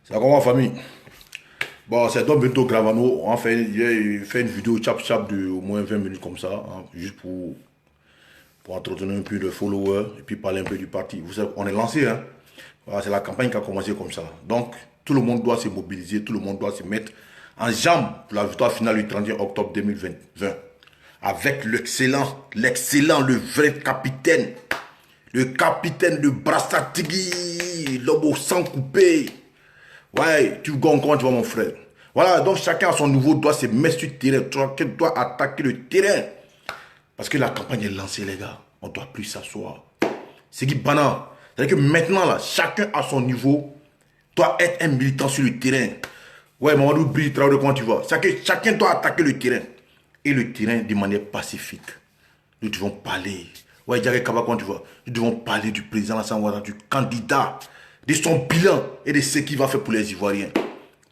Ça comment ma famille? Bon, c'est donc Bento Gravano. Il a fait une vidéo chap de au moins 20 minutes comme ça, hein, juste pour entretenir un peu de followers et puis parler un peu du parti. Vous savez, on est lancé, hein. Voilà, c'est la campagne qui a commencé comme ça. Donc, tout le monde doit se mobiliser, tout le monde doit se mettre en jambe pour la victoire finale du 31 octobre 2020. Avec l'excellent, le vrai capitaine. Le capitaine de Brassatigui, l'homme au sang coupé. Ouais, tu gagnes comment tu vois mon frère. Voilà, donc chacun à son niveau doit se mettre sur le terrain. Chacun doit attaquer le terrain. Parce que la campagne est lancée, les gars. On ne doit plus s'asseoir. C'est qui banal. C'est-à-dire que maintenant, là, chacun à son niveau doit être un militant sur le terrain. Ouais, Mamadou Bri, Traoré, comment tu vois. C'est-à-dire que chacun doit attaquer le terrain. Et le terrain de manière pacifique. Nous devons parler. Ouais, Diarra Kaba, comment tu vois. Nous devons parler du président Alassane Ouattara, du candidat, de son bilan et de ce qu'il va faire pour les Ivoiriens.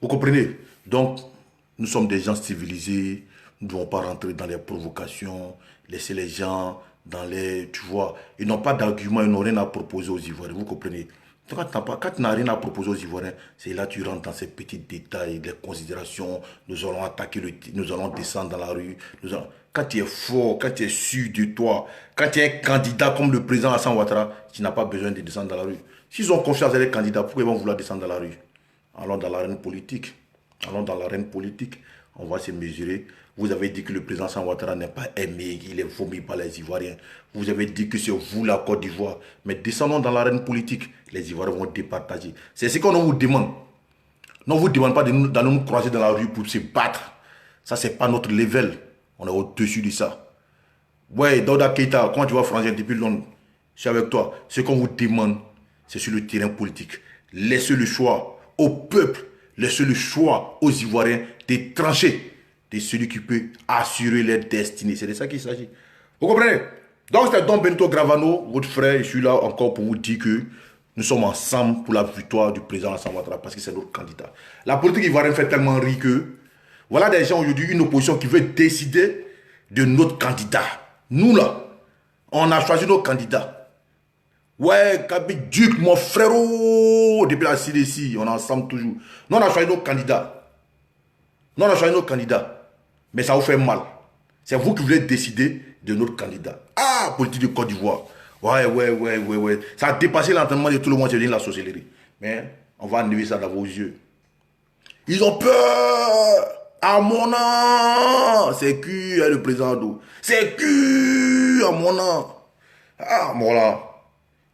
Vous comprenez? Donc, nous sommes des gens civilisés. Nous ne devons pas rentrer dans les provocations, laisser les gens dans les... Tu vois, ils n'ont pas d'argument, ils n'ont rien à proposer aux Ivoiriens. Vous comprenez? Quand tu n'as rien à proposer aux Ivoiriens, c'est là que tu rentres dans ces petits détails, les considérations. Nous allons attaquer, nous allons descendre dans la rue. Quand tu es fort, quand tu es sûr de toi, quand tu es un candidat comme le président Hassan Ouattara, tu n'as pas besoin de descendre dans la rue. S'ils ont confiance dans les candidats, pourquoi ils vont vouloir descendre dans la rue? Allons dans l'arène politique. Allons dans l'arène politique. On va se mesurer. Vous avez dit que le président Hassan Ouattara n'est pas aimé, qu'il est vomi par les Ivoiriens. Vous avez dit que c'est vous la Côte d'Ivoire. Mais descendons dans l'arène politique. Les Ivoiriens vont départager. C'est ce qu'on vous demande. On ne vous demande pas d'aller nous croiser dans la rue pour se battre. Ça, c'est pas notre level. On est au-dessus de ça. Ouais, Dauda Keita, comment tu vois, Frangin, depuis Londres? Je suis avec toi. Ce qu'on vous demande, c'est sur le terrain politique. Laissez le choix au peuple. Laissez le choix aux Ivoiriens de trancher de celui qui peut assurer leur destinée. C'est de ça qu'il s'agit. Vous comprenez? Donc, c'est Don Bento Gravano, votre frère. Je suis là encore pour vous dire que nous sommes ensemble pour la victoire du président Alassane Ouattara parce que c'est notre candidat. La politique ivoirienne fait tellement rire que voilà des gens aujourd'hui, une opposition qui veut décider de notre candidat. Nous là, on a choisi nos candidats. Ouais, Kabik Duc, mon frérot, depuis la CDC, on est ensemble toujours. Nous, on a choisi nos candidats. Nous, on a choisi nos candidats. Mais ça vous fait mal. C'est vous qui voulez décider de notre candidat. Ah, politique de Côte d'Ivoire. Ouais. Ça a dépassé l'entendement de tout le monde, c'est la sorcellerie. Mais on va enlever ça dans vos yeux. Ils ont peur. À mon nom. C'est qui le président d'eau? C'est qui à mon nom? Ah, voilà.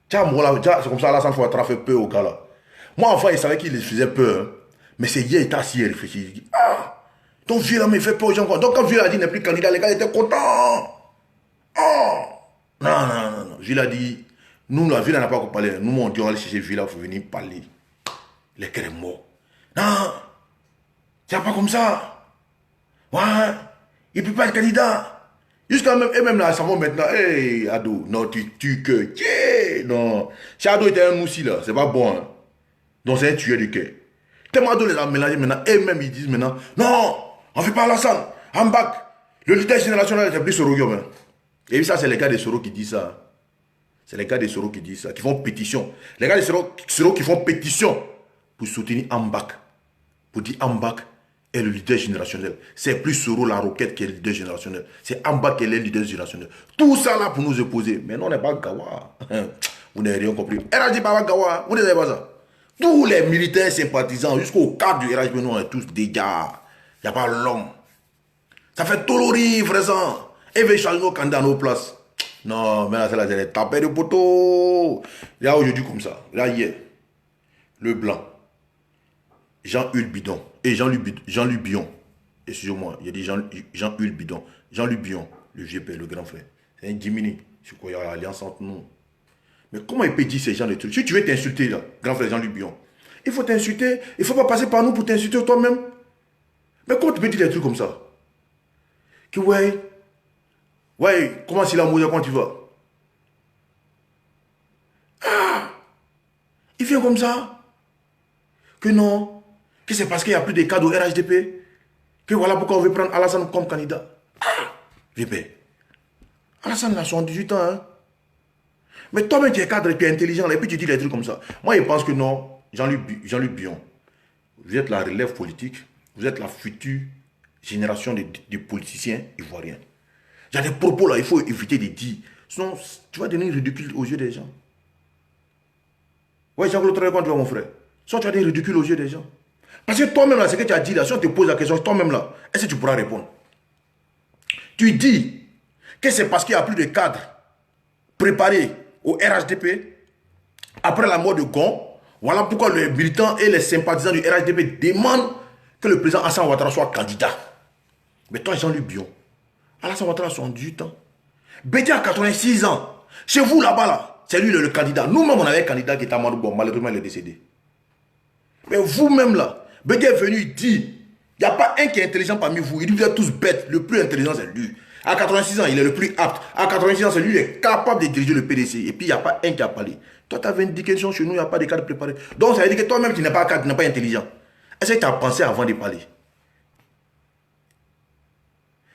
Tiens, voilà, c'est comme ça, Alassane Ouattara fait peur aux gars là. Moi, enfin, il savait qu'il les faisait peur. Hein. Mais c'est hier, il était assis, il réfléchit. Il dit, ah, ton vieux là me fait peur aux gens. Donc, quand vieux a dit n'est plus candidat, les gars étaient contents. Oh, non. Vieux a dit, nous, la ville n'a pas parlé. Nous, on dit, on va aller chercher vieux là, il faut venir parler. Les cœurs est mort. Non, c'est pas comme ça. Ouais, il ne peut pas être candidat. Jusqu'à même, et même là, ça va maintenant, hey, Ado, non, tu que, yeah, non. Si Ado était un moussi là, c'est pas bon, hein. Donc c'est un tueur de cœur. Tellement Ado les a mélangés maintenant, et même ils disent maintenant, non, on fait pas Alassane, Ambak, le leader générationnel c'est plus Soro hein. Et ça, c'est les gars de Soro qui disent ça. C'est les gars de Soro qui disent ça, qui font pétition. Les gars de Soro qui font pétition pour soutenir Ambak, pour dire Ambak est le leader générationnel. C'est plus Soro la roquette qui est le leader générationnel. C'est Amba qui est le leader générationnel. Tout ça là pour nous opposer. Mais non, on n'est pas Gawa. Vous n'avez rien compris. RHD pas Gawa. Vous n'avez pas ça. Tous les militaires sympathisants, jusqu'au cadre du RHD, nous on est tous des gars. Il n'y a pas l'homme. Ça fait tout l'horrible, frère. Et veut changer nos candidats à nos places. Non, mais là, c'est la tapé de poteau. Là, aujourd'hui, comme ça. Là, hier, le blanc. Jean-Hugues Bidon. Et Jean-Luc Bion. Excusez-moi, il a dit Jean-Hugues Bidon. Jean-Luc Bion, le vieux père, le grand frère. C'est un Jiminy. Je crois qu'il y a l'alliance entre nous. Mais comment il peut dire ces gens de trucs? Si tu veux t'insulter, là, grand frère Jean-Luc Bion, il faut t'insulter. Il ne faut pas passer par nous pour t'insulter toi-même. Mais comment tu peux dire des trucs comme ça? Que comment s'il a mouru quand tu vas? Ah, il vient comme ça. Que non. Que c'est parce qu'il n'y a plus de cadres au RHDP. Que voilà pourquoi on veut prendre Alassane comme candidat. Ah, VP. Alassane a 78 ans. Hein? Mais toi-même, tu es cadre, tu es intelligent, et puis tu dis des trucs comme ça. Moi, je pense que non, Jean-Luc Bion, Vous êtes la relève politique. Vous êtes la future génération de politiciens ivoiriens. Il y a des propos là, il faut éviter de dire. Sinon, tu vas devenir ridicule aux yeux des gens. Ouais, Jean-Claude Traoré, mon frère. Sinon, tu vas devenir ridicule aux yeux des gens. Parce que toi-même là, ce que tu as dit là, si on te pose la question, toi-même là, est-ce que tu pourras répondre? Tu dis que c'est parce qu'il n'y a plus de cadres préparés au RHDP après la mort de Gon. Voilà pourquoi les militants et les sympathisants du RHDP demandent que le président Alassane Ouattara soit candidat. Mais toi, Jean-Luc Bion, Alassane Ouattara a 78 ans. Bédi a 86 ans. Chez vous là-bas, là, c'est lui le candidat. Nous-mêmes, on avait un candidat qui était à Amadou Bon. Malheureusement, il est décédé. Mais vous-même là, Bédi est venu dire, il n'y a pas un qui est intelligent parmi vous. Il dit, vous êtes tous bêtes. Le plus intelligent, c'est lui. À 86 ans, il est le plus apte. À 86 ans, c'est lui qui est capable de diriger le PDC. Et puis, il n'y a pas un qui a parlé. Toi, tu as vindication chez nous, il n'y a pas de cadre préparé. Donc, ça veut dire que toi-même, tu n'es pas cadre, tu n'es pas intelligent. Est-ce que tu as pensé avant de parler?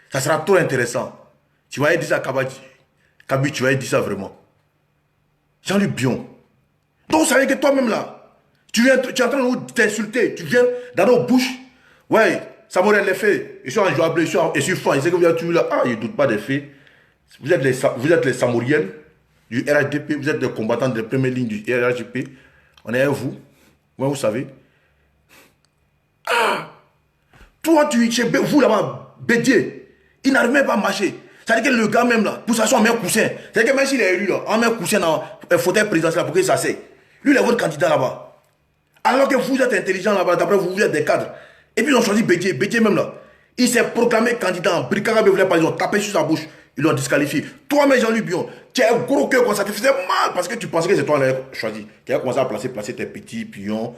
Ça sera trop intéressant. Tu vas dire ça à Kabi, tu vas dire ça vraiment. Jean-Luc Bion. Donc, ça veut dire que toi-même là, tu es en train de nous t'insulter. Tu viens dans nos bouches. Ouais, Samuel les faits. Ils sont enjouables, ils sont fins. Ils savent que vous êtes là. Ah, ils ne doutent pas des faits. Vous êtes les Samoriens du RHDP. Vous êtes des combattants de première ligne du RHDP. On est à vous. Moi, vous savez. Ah! Toi, vous là-bas, Bédier, il n'arrive même pas à marcher. C'est-à-dire que le gars même là, pour s'asseoir en main coussin. C'est-à-dire que même s'il est élu là, en main coussin dans un fauteuil présidentiel pour qu'il s'asseye. Lui, il est votre candidat là-bas. Alors que vous êtes intelligent là-bas, d'après vous, vous êtes des cadres. Et puis ils ont choisi Bédier. Bédier même là. Il s'est proclamé candidat en bricard, ils ont tapé sur sa bouche. Ils l'ont disqualifié. Toi-même, Jean-Luc Bion, tu as un gros cœur comme ça, te faisait mal parce que tu pensais que c'est toi qui l'avais choisi. Tu as commencé à placer tes petits pions.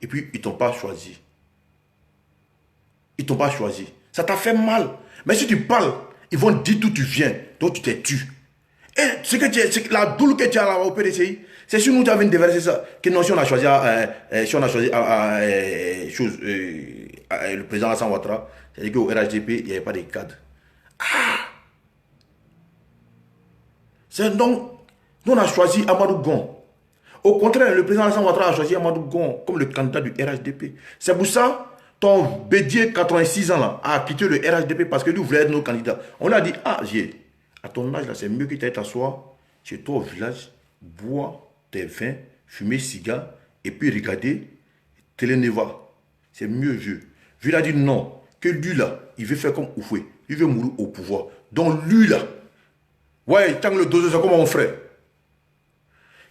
Et puis, ils ne t'ont pas choisi. Ils ne t'ont pas choisi. Ça t'a fait mal. Mais si tu parles, ils vont dire d'où tu viens. Donc tu t'es tué. Et la doule que tu as là au PDCI, c'est sur nous qui avons déversé ça. Que non, si on a choisi, le président Alassane Ouattara, c'est-à-dire qu'au RHDP, il n'y avait pas de cadre. Ah! C'est donc, nous on a choisi Amadou Gon. Au contraire, le président Alassane Ouattara a choisi Amadou Gon comme le candidat du RHDP. C'est pour ça ton Bédier, 86 ans, là, a quitté le RHDP parce que lui voulait être notre candidat. On a dit, ah, à ton âge, là, c'est mieux que tu ailles t'asseoir chez toi au village, boire tes vins, fumer cigare, et puis regarder Télénéva. C'est mieux, vieux. Lui, il a dit non, que lui, là, il veut faire comme Oufoué. Il veut mourir au pouvoir. Donc, lui, là, ouais, tant que le doseur, c'est comme mon frère.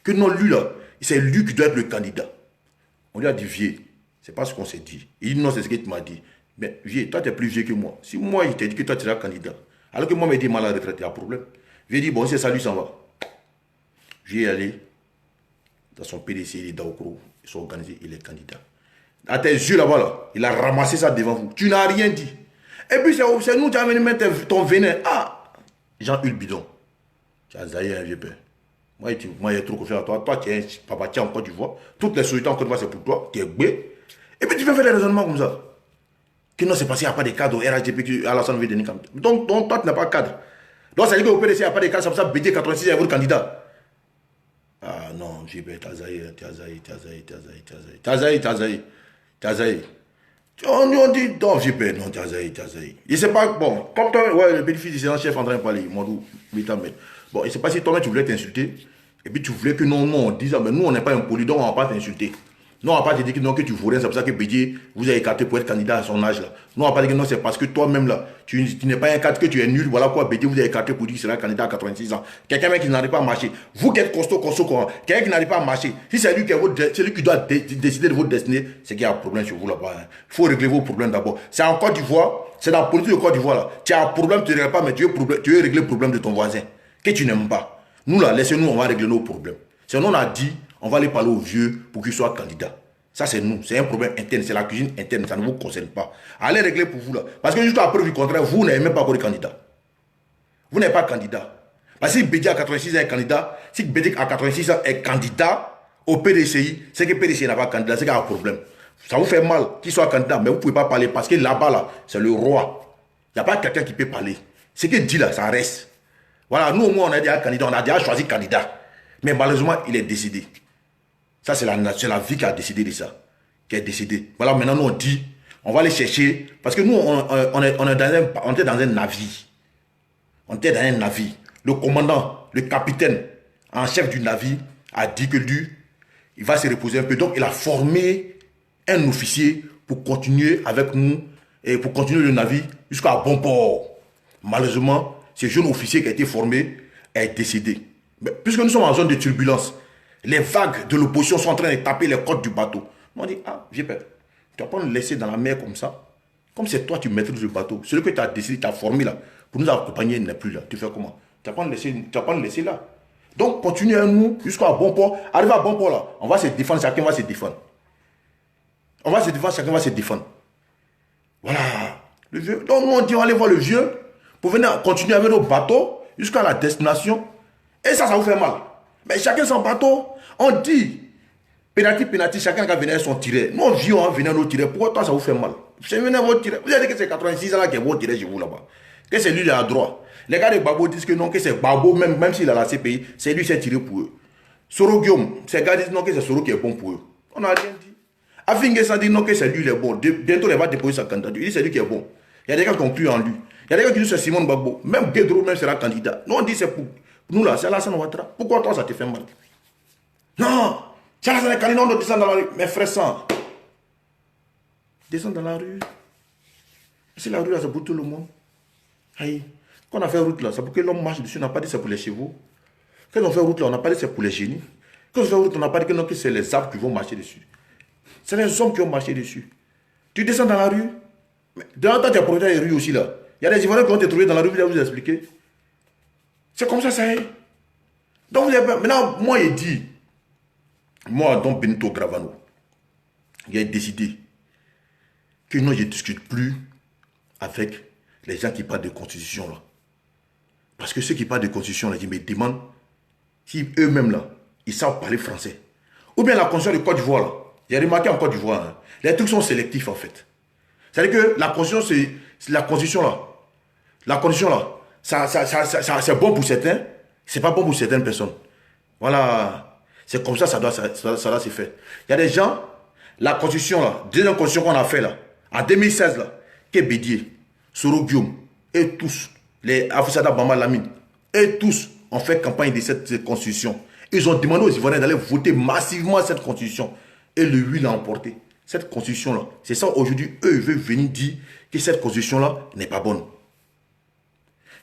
Que non, lui, là, c'est lui qui doit être le candidat. On lui a dit, vieux. C'est pas ce qu'on s'est dit. Il dit non, c'est ce que tu m'as dit. Mais vieux, toi tu es plus vieux que moi. Si moi il t'a dit que toi tu seras candidat, alors que moi je me dis mal à la retraite, il y a un problème. Vieux dit bon, c'est ça, lui s'en va. Vieux est allé dans son PDC, il est Daokro, ils sont organisés, il est candidat. À tes yeux là-bas, là, il a ramassé ça devant vous. Tu n'as rien dit. Et puis c'est nous qui avons venu mettre ton venin. Ah, Jean-Hugues Bidon. Tu as zaïe un vieux père. Moi, il y a trop confiance à toi. Toi, tu es un papa, tu es en Côte d'Ivoire. Toutes les sociétés en Côte d'Ivoire, c'est pour toi. Tu es gbé. Et puis tu veux faire des raisonnements comme ça. Que non, c'est parce qu'il n'y a pas de cadre au RHDP que Alassane veut donner comme ça. Donc toi, tu n'as pas de cadre. Donc ça veut dire qu'au PDC, il n'y a pas de cadre, c'est pour ça que Bédier 86 est votre candidat. Ah non, j'ai bien, t'as zaï. On dit, non, j'ai peur, non, t'as zaï. Je ne sais pas, bon, comme toi, ouais, le bénéfice du chef en train de parler, Mondou, bon, je ne sais pas si toi-même tu voulais t'insulter, et puis tu voulais que non, on dise, mais nous, on n'est pas impoli, donc on ne va pas t'insulter. Non, on va pas te dire que non, que tu vaux rien, c'est pour ça que Bédier vous avez écarté pour être candidat à son âge là. Non, on va pas dire que non, c'est parce que toi-même là, tu n'es pas un cadre, que tu es nul, voilà quoi, Bédier vous avez écarté pour dire qu'il sera candidat à 86 ans. Quelqu'un même qui n'arrive pas à marcher. Vous qui êtes costaud, quelqu'un qui n'arrive pas à marcher. Si c'est lui qui doit décider de votre destinée, c'est qu'il y a un problème sur vous là-bas. Il faut régler vos problèmes d'abord. C'est en Côte d'Ivoire, c'est dans la politique de Côte d'Ivoire là. Tu as un problème, tu ne règles pas, mais tu veux régler le problème de ton voisin, que tu n'aimes pas. Nous là, laissez-nous, on va régler nos problèmes. Sinon on a dit, on va aller parler aux vieux pour qu'ils soient candidats. Ça, c'est nous. C'est un problème interne. C'est la cuisine interne. Ça ne vous concerne pas. Allez régler pour vous là. Parce que juste à preuve du contraire, vous n'avez même pas encore de candidat. Vous n'êtes pas candidat. Parce que si Bédier à 86 ans est candidat, si Bédier à 86 ans est candidat au PDCI, c'est que PDCI n'a pas de candidat. C'est qu'il y a un problème. Ça vous fait mal qu'il soit candidat, mais vous ne pouvez pas parler parce que là-bas, là, c'est le roi. Il n'y a pas quelqu'un qui peut parler. Ce qu'il dit là, ça reste. Voilà, nous au moins, on a déjà candidat. On a déjà choisi candidat. Mais malheureusement, il est décédé. Ça, c'est la vie qui a décidé de ça. qui est décédé. Voilà, maintenant, nous, on dit, on va aller chercher, parce que nous, on était dans un navire. On était dans un navire. Le commandant, le capitaine, en chef du navire, a dit que lui, il va se reposer un peu. Donc, il a formé un officier pour continuer avec nous et pour continuer le navire jusqu'à bon port. Malheureusement, ce jeune officier qui a été formé est décédé. Mais puisque nous sommes en zone de turbulence, les vagues de l'opposition sont en train de taper les côtes du bateau. On dit, ah, vieux père, tu vas pas nous laisser dans la mer comme ça. Comme c'est toi qui maîtrises le bateau, celui que tu as décidé, tu as formé là, pour nous accompagner, il n'est plus là. Tu fais comment? Tu vas pas nous laisser là. Donc, continuez à nous jusqu'à bon port. Arrivé à bon port là, on va se défendre, chacun va se défendre. On va se défendre, chacun va se défendre. Voilà. Le vieux. Donc, nous, on dit, on va aller voir le vieux pour venir continuer avec nos bateaux jusqu'à la destination. Et ça vous fait mal. Mais chacun son bateau. On dit, pénalty, chacun qui venir son tiret. Nous, vieux, on venir nous tirer. Pourquoi toi, ça vous fait mal? C'est venir votre tirer. Vous avez dit que c'est 86 ans là qui est votre tiret chez vous là-bas. Que c'est lui qui est à droite. Les gars de Babo disent que non, que c'est Babo, même s'il a la CPI, c'est lui qui s'est tiré pour eux. Soro Guillaume, ces gars disent non, que c'est Soro qui est bon pour eux. On n'a rien dit. Afingessa dit non, que c'est lui qui est bon. Bientôt, il va déposer sa candidature. Il dit c'est lui qui est bon. Il y a des gars qui ont cru en lui. Il y a des gars qui disent c'est Simone Gbagbo. Même Guédro même sera candidat. Nous, on dit c'est pour nous là, c'est Alassane Ouattara. Pourquoi toi, ça te fait mal? Non, c'est Alassane candidat, on doit descendre dans la rue. Mes frères sang. Descendre dans la rue. C'est la rue là, c'est pour tout le monde. Aïe. Quand on a fait route là, c'est pour que l'homme marche dessus, on n'a pas dit c'est pour les chevaux. Quand on fait route là, on n'a pas dit c'est pour les génies. Quand on fait route, on n'a pas dit que, non, que c'est les arbres qui vont marcher dessus. C'est les hommes qui vont marcher dessus. Tu descends dans la rue. Dans le temps, tu as protégé les rues aussi là. Il y a des Ivoiriens qui vont te trouver dans la rue, je vais vous expliquer. C'est comme ça, ça est. Donc, maintenant, moi, il dit, moi, donc Benito Gravano, il a décidé que non, je ne discute plus avec les gens qui parlent de constitution là. Parce que ceux qui parlent de constitution là, ils me demandent si eux-mêmes là, ils savent parler français. Ou bien la constitution de Côte d'Ivoire là. J'ai remarqué en Côte d'Ivoire, hein, les trucs sont sélectifs en fait. C'est-à-dire que la constitution, c'est la constitution là. La constitution là, c'est bon pour certains, c'est pas bon pour certaines personnes. Voilà. C'est comme ça, ça doit se faire. Il y a des gens, la constitution là, deuxième constitution qu'on a fait là, en 2016 là, qui est Bédier, Soro Guillaume, et tous, les Afusada Bamba Lamine, et tous ont fait campagne de cette constitution. Ils ont demandé aux Ivoiriens d'aller voter massivement cette constitution. Et le 8 l'a emporté. Cette constitution-là, c'est ça aujourd'hui, eux, ils veulent venir dire que cette constitution-là n'est pas bonne.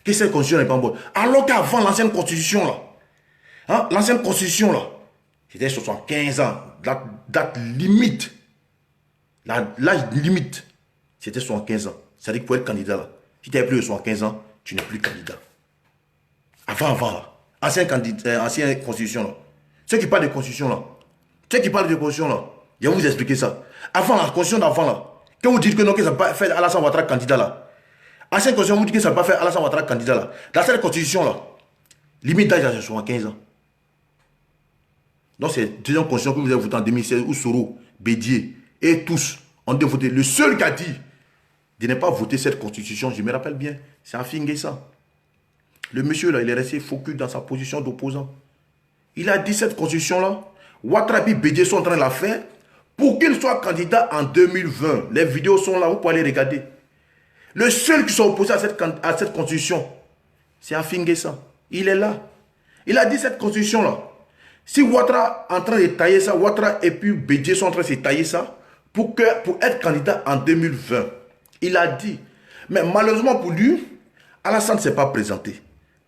Que cette constitution n'est pas bonne. Alors qu'avant l'ancienne constitution, là, hein, l'ancienne constitution, là, c'était 75 ans, date limite. L'âge limite, c'était 75 ans. C'est-à-dire que pour être candidat, là, si tu n'avais plus de 75 ans, tu n'es plus candidat. Avant, là. Ancienne constitution, là. Ceux qui parlent de constitution, là. Ceux qui parlent de constitution, là. Je vais vous expliquer ça. Avant, la constitution d'avant, là. Quand vous dites que non, que ça n'a pas fait Alassane Ouattara candidat, là. Ancienne constitution, vous dites que ça n'a pas fait Alassane Ouattara candidat, là. Dans cette constitution, là, limite d'âge à 75 ans. Donc, c'est deuxième constitution que vous avez voté en 2016, où Soro, Bédier et tous ont voté. Le seul qui a dit de ne pas voter cette constitution, je me rappelle bien, c'est Afingessa. Le monsieur là, il est resté focus dans sa position d'opposant. Il a dit cette constitution-là, Ouattara et Bédier sont en train de la faire pour qu'il soit candidat en 2020. Les vidéos sont là, vous pouvez aller regarder. Le seul qui s'est opposé à cette constitution, c'est Afingessa. Il est là. Il a dit cette constitution-là. Si Ouattara est en train de tailler ça, Ouattara et puis Bédier sont en train de se tailler ça pour être candidat en 2020. Il a dit. Mais malheureusement pour lui, Alassane ne s'est pas présenté.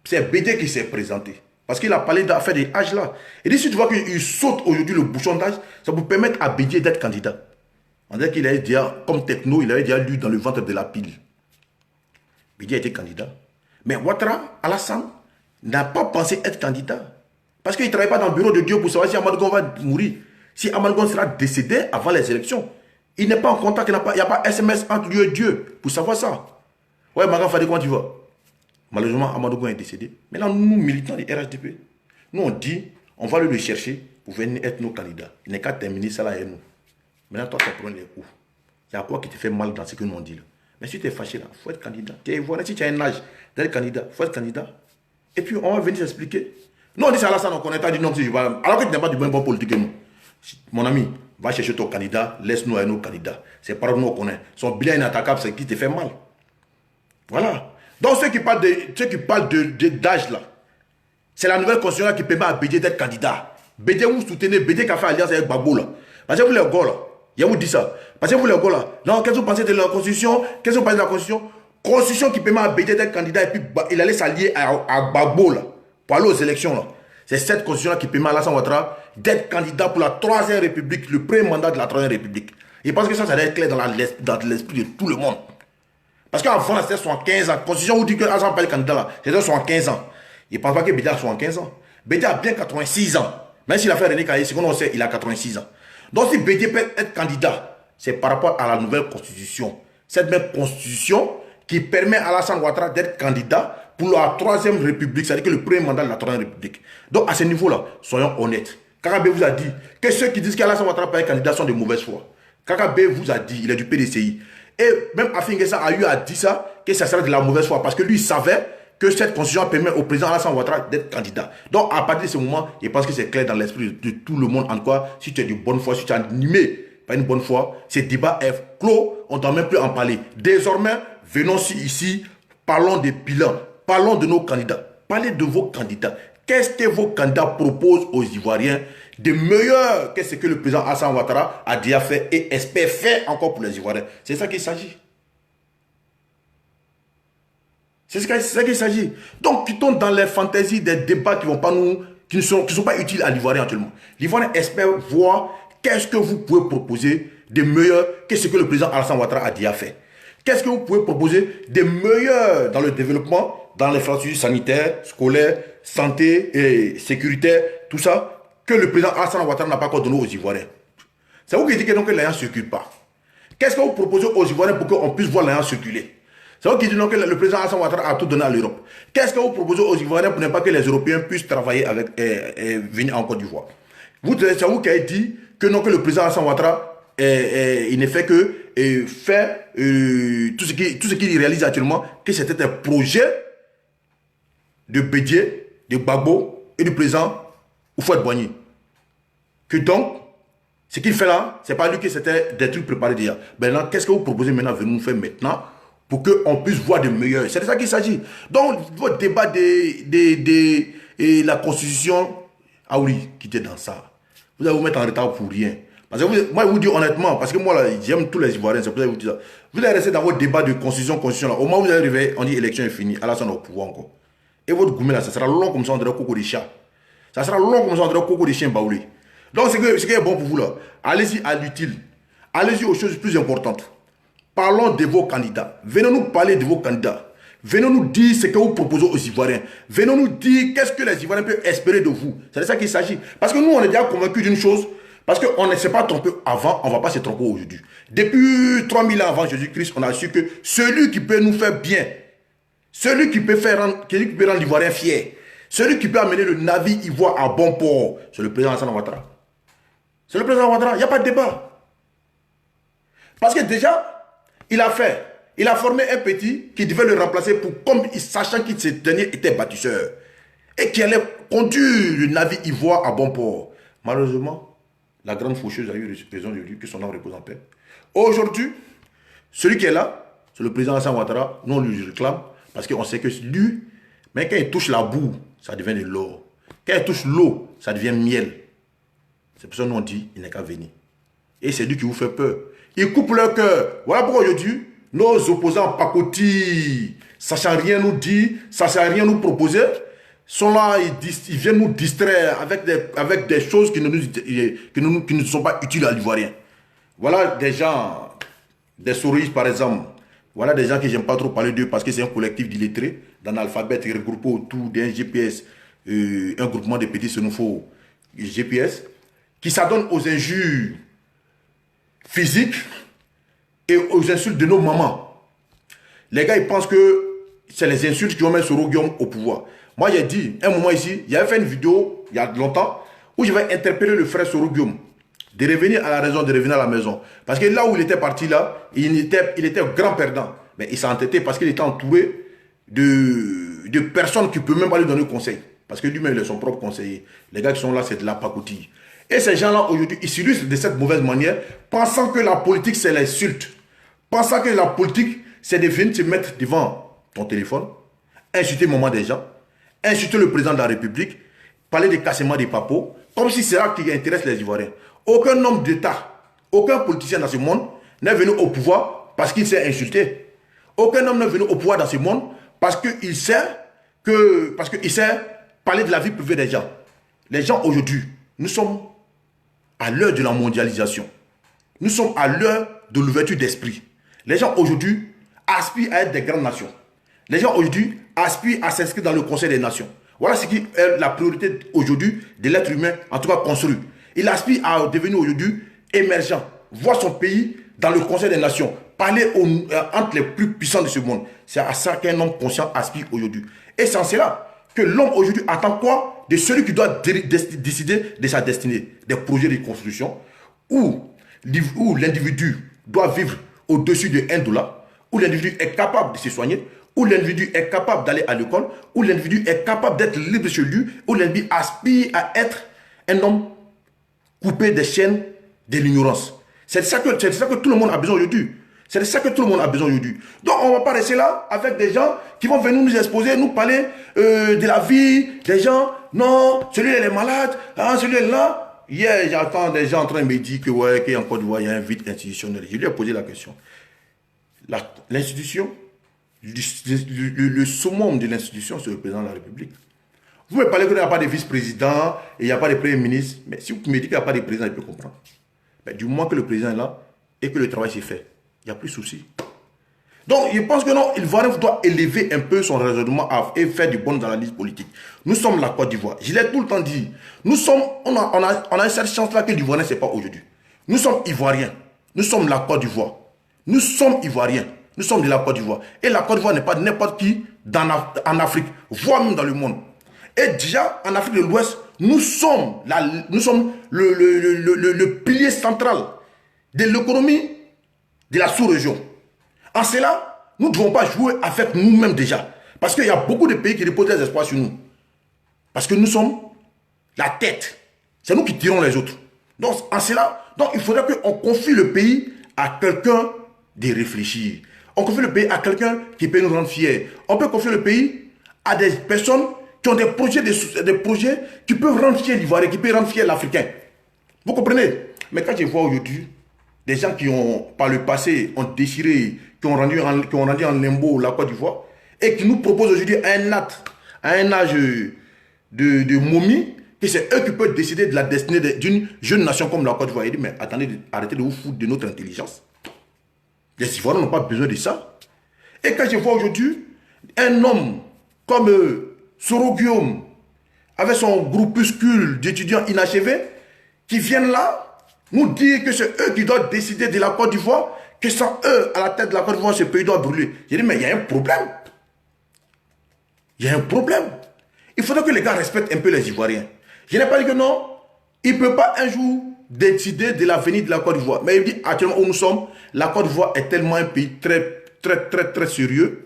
C'est Bédier qui s'est présenté. Parce qu'il a parlé d'affaires des âges là. Et dit, si tu vois qu'il saute aujourd'hui le bouchon d'âge, ça peut permettre à Bédier d'être candidat. On dirait qu'il avait déjà, comme techno, il avait déjà lu dans le ventre de la pile. Bédier a été candidat. Mais Ouattara, Alassane, n'a pas pensé être candidat. Parce qu'il ne travaille pas dans le bureau de Dieu pour savoir si Amadou va mourir. Si Amadou sera décédé avant les élections. Il n'est pas en contact, il n'y a pas SMS entre lui et Dieu pour savoir ça. Ouais, Magan Fadi, comment tu vas? Malheureusement, Amadou est décédé. Maintenant, nous, militants du RHDP, nous, on dit, on va aller le chercher pour venir être nos candidats. Il n'est qu'à terminer ça là avec nous. Maintenant, toi, tu prends les coups. Il y a quoi qui te fait mal dans ce que nous on dit là? Mais si tu es fâché là, il faut être candidat. Tu es ivoirien, si tu as un âge d'être candidat, il faut être candidat. Et puis, on va venir t'expliquer. Nous, on dit ça à Alassane, on connaît pas du nom si je vais. Alors que tu n'es pas du bon politique que nous. Mon ami, Va chercher ton candidat, laisse-nous à nos candidats. C'est pas nous qu'on est. Son bilan inattaquable, c'est qui te fait mal. Voilà. Donc ceux qui parlent d'âge là, c'est la nouvelle constitution là qui permet à Bédié d'être candidat. Bédié, vous soutenez Bédié qui a fait alliance avec Gbagbo là. Parce que vous les gars là, il vous dit ça. Parce que vous les gars là, non, qu'est-ce que vous pensez de la constitution? Qu'est-ce que vous pensez de la constitution? Constitution qui permet à Bédié d'être candidat et puis il allait s'allier à Gbagbo là, pour aller aux élections là. C'est cette constitution là qui permet à Alassane Ouattara d'être candidat pour la 3e République, le premier mandat de la 3e République. Et parce que ça doit être clair dans l'esprit de tout le monde. Parce qu'avant, c'était 75 ans. La constitution vous dit que Alassane n'est pas le candidat là, c'était 75 ans. Il ne pense pas que Bédié a 75 ans. Bédié a bien 86 ans. Même s'il a fait René Kaye, ce qu'on sait, il a 86 ans. Donc si Bédié peut être candidat, c'est par rapport à la nouvelle constitution. Cette même constitution qui permet à Alassane Ouattara d'être candidat pour la 3e République, c'est-à-dire que le premier mandat de la 3e République. Donc à ce niveau-là, soyons honnêtes. Kakabe vous a dit que ceux qui disent qu'Alassane Ouattara peut être candidat sont de mauvaise foi. Kakabe vous a dit, il est du PDCI. Et même Afin Guessa a eu à dire ça, que ça serait de la mauvaise foi, parce que lui il savait que cette constitution permet au président Alassane Ouattara d'être candidat. Donc à partir de ce moment, je pense que c'est clair dans l'esprit de tout le monde. En quoi, si tu es de bonne foi, si tu es animé par une bonne foi, ce débat est clos, on ne doit même plus en parler. Désormais, venons ici, parlons des bilans, parlons de nos candidats. Parlez de vos candidats. Qu'est-ce que vos candidats proposent aux Ivoiriens de meilleur que ce que le président Alassane Ouattara a déjà fait et espère faire encore pour les Ivoiriens? C'est ça qu'il s'agit. C'est ça qu'il s'agit. Donc, quittons dans les fantaisies des débats qui ne sont pas utiles à l'Ivoirien actuellement. L'Ivoirien espère voir qu'est-ce que vous pouvez proposer de meilleur que ce que le président Alassane Ouattara a déjà fait. Qu'est-ce que vous pouvez proposer de meilleur dans le développement, dans l'infrastructure sanitaire, scolaire, santé et sécuritaire, tout ça, que le président Alassane Ouattara n'a pas encore donné aux Ivoiriens. C'est vous qui dites que l'alliance ne circule pas. Qu'est-ce que vous proposez aux Ivoiriens pour qu'on puisse voir l'alliance circuler? C'est vous qui dites que le président Alassane Ouattara a tout donné à l'Europe. Qu'est-ce que vous proposez aux Ivoiriens pour ne pas que les Européens puissent travailler avec venir en Côte d'Ivoire? C'est vous qui avez dit que non, que le président Alassane Ouattara il ne fait que faire tout ce qu'il réalise actuellement, que c'était un projet de Bédié, de Gbagbo et du président Houphouët-Boigny. Que donc, ce qu'il fait là, c'est pas lui que c'était des trucs préparés déjà. Maintenant, qu'est-ce que vous proposez maintenant, venez nous faire maintenant pour qu'on puisse voir de meilleurs? C'est de ça qu'il s'agit. Donc, votre débat de la Constitution, ah oui, quittez dans ça. Vous allez vous mettre en retard pour rien. Parce que moi, je vous dis honnêtement, parce que moi, j'aime tous les Ivoiriens, c'est pour ça que je vous dis ça. Vous allez rester dans votre débat de constitution, là. Au moment où vous allez arriver, on dit élection est finie, Alassane est au pouvoir encore. Et votre gourmet là, ça sera long comme ça, on dirait coco des chats. Ça sera long comme ça, on dirait coco des chiens baoulés. Donc, ce qui est bon pour vous là, allez-y à l'utile. Allez-y aux choses plus importantes. Parlons de vos candidats. Venez-nous parler de vos candidats. Venez-nous dire ce que vous proposez aux Ivoiriens. Venez-nous dire qu'est-ce que les Ivoiriens peuvent espérer de vous. C'est de ça qu'il s'agit. Parce que nous, on est déjà convaincus d'une chose. Parce qu'on ne s'est pas trompé avant, on ne va pas se tromper aujourd'hui. Depuis 3000 ans avant Jésus-Christ, on a su que celui qui peut nous faire bien, celui qui peut rendre l'Ivoirien fier, celui qui peut amener le navire ivoire à bon port, c'est le président Alassane Ouattara. C'est le président Ouattara, il n'y a pas de débat. Parce que déjà, il a formé un petit qui devait le remplacer sachant qu'il ce dernier était bâtisseur et qui allait conduire le navire ivoire à bon port. Malheureusement, la grande faucheuse a eu raison de lui, que son nom repose en paix. Aujourd'hui, celui qui est là, c'est le président Alassane Ouattara. Nous, on lui réclame parce qu'on sait que lui, mais quand il touche la boue, ça devient de l'or. Quand il touche l'eau, ça devient miel. C'est pour ça que nous, on dit, il n'est qu'à venir. Et c'est lui qui vous fait peur. Il coupe leur cœur. Voilà pourquoi aujourd'hui, nos opposants pacotis, sachant rien nous dire, sachant rien nous proposer, sont là, ils viennent nous distraire avec des choses qui ne sont pas utiles à l'Ivoirien. Voilà des gens, des souris par exemple. Voilà des gens que j'aime pas trop parler d'eux parce que c'est un collectif d'illettrés, d'un alphabet regroupé autour d'un GPS, un groupement de petits xénophobes GPS, qui s'adonnent aux injures physiques et aux insultes de nos mamans. Les gars, ils pensent que c'est les insultes qui ont mis Soro Guillaume au pouvoir. Moi, j'ai dit, un moment ici, j'avais fait une vidéo, il y a longtemps, où je vais interpeller le frère Soro Guillaume, de revenir à la raison, de revenir à la maison. Parce que là où il était parti, là, il était grand perdant. Mais il s'est entêté parce qu'il était entouré de personnes qui ne peuvent même pas lui donner conseil. Parce que lui-même, il est son propre conseiller. Les gars qui sont là, c'est de la pacotille. Et ces gens-là, aujourd'hui, ils s'illustrent de cette mauvaise manière, pensant que la politique, c'est l'insulte. Pensant que la politique, c'est de venir se mettre devant ton téléphone, insulter le moment des gens, insulter le président de la République, parler de cassement des papos, comme si c'est ça qui intéresse les Ivoiriens. Aucun homme d'État, aucun politicien dans ce monde n'est venu au pouvoir parce qu'il s'est insulté. Aucun homme n'est venu au pouvoir dans ce monde parce qu'il sait parler de la vie privée des gens. Les gens aujourd'hui, nous sommes à l'heure de la mondialisation. Nous sommes à l'heure de l'ouverture d'esprit. Les gens aujourd'hui aspirent à être des grandes nations. Les gens aujourd'hui aspirent à s'inscrire dans le Conseil des Nations. Voilà ce qui est la priorité aujourd'hui de l'être humain, en tout cas construit. Il aspire à devenir aujourd'hui émergent, voir son pays dans le Conseil des Nations, parler entre les plus puissants de ce monde. C'est à ça qu'un homme conscient aspire aujourd'hui. Et c'est en cela que l'homme aujourd'hui attend quoi de celui qui doit décider de sa destinée, des projets de construction, où l'individu doit vivre au-dessus de $1, où l'individu est capable de se soigner, où l'individu est capable d'aller à l'école, où l'individu est capable d'être libre chez lui, où l'individu aspire à être un homme coupé des chaînes de l'ignorance. C'est ça que tout le monde a besoin aujourd'hui. C'est de ça que tout le monde a besoin aujourd'hui. Donc on ne va pas rester là avec des gens qui vont venir nous exposer, nous parler de la vie des gens. Non, celui-là est malade, celui-là est là. Hier, j'entends des gens en train de me dire que ouais, qu'en Côte d'Ivoire, il y a un vide institutionnel. Je lui ai posé la question. L'institution, le summum de l'institution, c'est le président de la République. Vous me parlez qu'il n'y a pas de vice-président et il n'y a pas de premier ministre. Mais si vous me dites qu'il n'y a pas de président, je peux comprendre. Mais du moment que le président est là et que le travail s'est fait, il n'y a plus de souci. Donc, je pense que non, Ivoirien doit élever un peu son raisonnement et faire de bonnes analyses politiques. Nous sommes la Côte d'Ivoire. Je l'ai tout le temps dit. On a cette chance-là que l'Ivoirien ne sait pas aujourd'hui. Nous sommes Ivoiriens. Nous sommes la Côte d'Ivoire. Nous sommes Ivoiriens. Nous sommes de la Côte d'Ivoire. Et la Côte d'Ivoire n'est pas n'importe qui en Afrique, voire même dans le monde. Et déjà, en Afrique de l'Ouest, nous sommes le pilier central de l'économie de la sous-région. En cela, nous ne devons pas jouer avec nous-mêmes déjà. Parce qu'il y a beaucoup de pays qui reposent des espoirs sur nous. Parce que nous sommes la tête. C'est nous qui tirons les autres. Donc, en cela, il faudrait qu'on confie le pays à quelqu'un de réfléchir. On confie le pays à quelqu'un qui peut nous rendre fiers. On peut confier le pays à des personnes qui ont des projets qui peuvent rendre fiers l'Ivoirien, qui peuvent rendre fiers l'Africain. Vous comprenez? Mais quand je vois aujourd'hui des gens qui ont, par le passé, ont déchiré, qui ont rendu en limbo la Côte d'Ivoire, et qui nous proposent aujourd'hui à un âge de momie, que c'est eux qui peuvent décider de la destinée d'une jeune nation comme la Côte d'Ivoire. Il dit, mais attendez, arrêtez de vous foutre de notre intelligence. Les Ivoiriens n'ont pas besoin de ça. Et quand je vois aujourd'hui un homme comme Soro Guillaume, avec son groupuscule d'étudiants inachevés, qui viennent là, nous dire que c'est eux qui doivent décider de la Côte d'Ivoire, que sans eux, à la tête de la Côte d'Ivoire, ce pays doit brûler. J'ai dit, mais il y a un problème. Il y a un problème. Il faudrait que les gars respectent un peu les Ivoiriens. Je n'ai pas dit que non, il ne peut pas un jour décider de l'avenir de la Côte d'Ivoire. Mais il dit, actuellement où nous sommes, la Côte d'Ivoire est tellement un pays très, très, très, très sérieux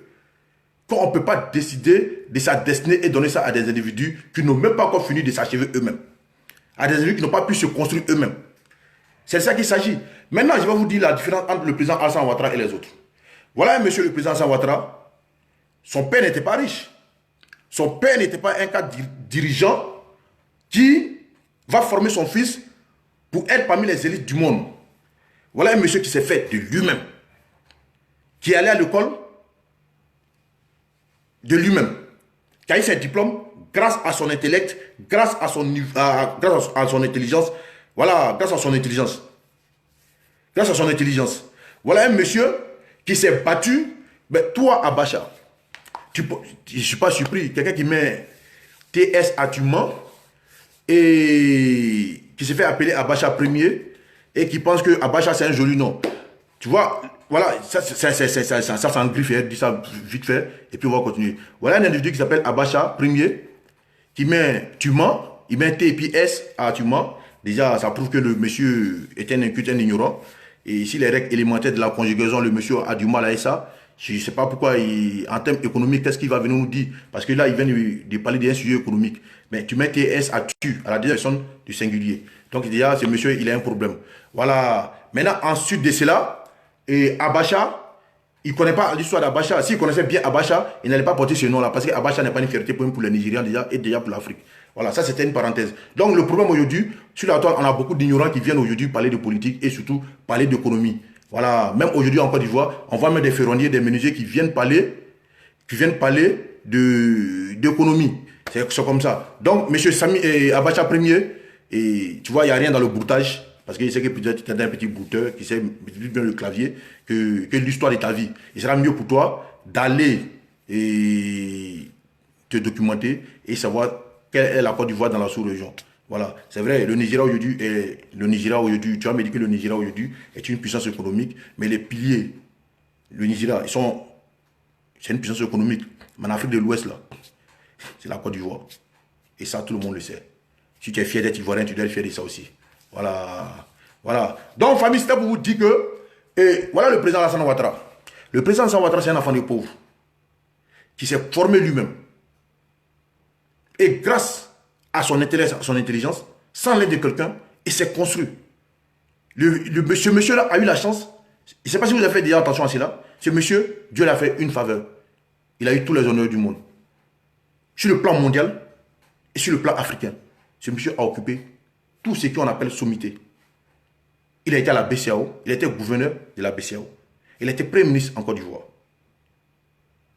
qu'on ne peut pas décider de sa destinée et donner ça à des individus qui n'ont même pas encore fini de s'achever eux-mêmes. À des individus qui n'ont pas pu se construire eux-mêmes. C'est de ça qu'il s'agit. Maintenant, je vais vous dire la différence entre le président Alassane Ouattara et les autres. Voilà, monsieur le président Alassane Ouattara, son père n'était pas riche. Son père n'était pas un cadre dirigeant qui va former son fils pour être parmi les élites du monde. Voilà un monsieur qui s'est fait de lui-même, qui est allé à l'école de lui-même, qui a eu ses diplômes grâce à son intellect, grâce à son intelligence. Voilà, grâce à son intelligence. Grâce à son intelligence. Voilà un monsieur qui s'est battu. Mais toi, Abacha, je ne suis pas surpris. Quelqu'un qui met TS à Tuman et qui se fait appeler Abacha premier et qui pense que Abacha c'est un joli nom. Tu vois, voilà, ça c'est un griffe, dit ça vite fait et puis on va continuer. Voilà un individu qui s'appelle Abacha premier qui met Tuman, il met T et puis S à Tuman. Déjà, ça prouve que le monsieur est un inculte, un ignorant. Et ici, les règles élémentaires de la conjugaison, le monsieur a du mal à ça. Je ne sais pas pourquoi, en termes économiques, qu'est-ce qu'il va venir nous dire? Parce que là, il vient de parler d'un sujet économique. Mais tu mets TS à tu, à la deuxième personne du singulier. Donc il dit, ah, ce monsieur, il a un problème. Voilà. Maintenant, ensuite de cela, et Abacha, il ne connaît pas l'histoire d'Abacha. S'il connaissait bien Abacha, il n'allait pas porter ce nom-là. Parce qu'Abacha n'est pas une fierté pour les Nigérians déjà, et déjà pour l'Afrique. Voilà, ça c'était une parenthèse. Donc le problème aujourd'hui, sur la toile, on a beaucoup d'ignorants qui viennent aujourd'hui parler de politique et surtout parler d'économie. Voilà, même aujourd'hui en Côte d'Ivoire, on voit même des ferronniers, des menuisiers qui viennent parler d'économie. C'est comme ça. Donc, M. Sami Abacha Premier, et tu vois, il n'y a rien dans le broutage, parce qu'il sait que peut-être tu es un petit brouteur qui sait bien le clavier, que l'histoire de ta vie. Il sera mieux pour toi d'aller te documenter et savoir quelle est la Côte d'Ivoire dans la sous-région. Voilà, c'est vrai, le Nigeria aujourd'hui, tu as me dit que le Nigeria aujourd'hui est une puissance économique, mais les piliers, le Nigeria, c'est une puissance économique. Mais en Afrique de l'Ouest, là, c'est la Côte d'Ivoire. Et ça, tout le monde le sait. Si tu es fier d'être ivoirien, tu dois être fier de ça aussi. Voilà. Voilà. Donc, famille, c'était pour vous dire que, et voilà le président Alassane Ouattara. Le président Alassane Ouattara, c'est un enfant de pauvre qui s'est formé lui-même. Et grâce à son intellect, à son intelligence, sans l'aide de quelqu'un, il s'est construit. Ce monsieur-là a eu la chance. Je ne sais pas si vous avez fait déjà attention à cela. Ce monsieur, Dieu l'a fait une faveur. Il a eu tous les honneurs du monde. Sur le plan mondial et sur le plan africain, ce monsieur a occupé tout ce qu'on appelle sommité. Il a été à la BCAO, il a été gouverneur de la BCAO. Il a été Premier ministre en Côte d'Ivoire.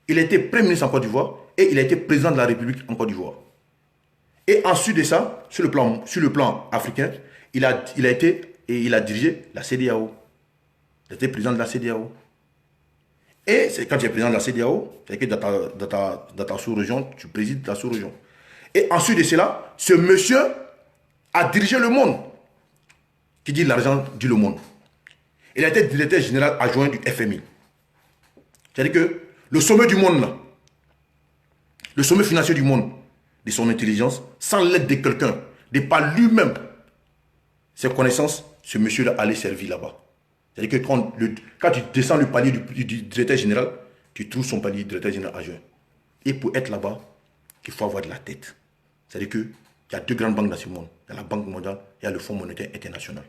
Il a été Premier ministre en Côte d'Ivoire et il a été président de la République en Côte d'Ivoire. Et ensuite de ça, sur le plan africain, il a dirigé la CEDEAO. Il a été président de la CEDEAO. Et c'est quand tu es président de la CEDEAO, c'est que dans ta sous-région, tu présides la sous-région. Et ensuite de cela, ce monsieur a dirigé le monde. Qui dit l'argent, dit le monde. Il a été directeur général adjoint du FMI. C'est-à-dire que le sommet du monde, là, le sommet financier du monde, de son intelligence, sans l'aide de quelqu'un, de par lui-même, ses connaissances, ce monsieur-là allait servir là-bas. C'est-à-dire que quand tu descends le palier du directeur général, tu trouves son palier du directeur général adjoint. Et pour être là-bas, il faut avoir de la tête. C'est-à-dire qu'il y a deux grandes banques dans ce monde. Il y a la Banque mondiale et il y a le Fonds monétaire international.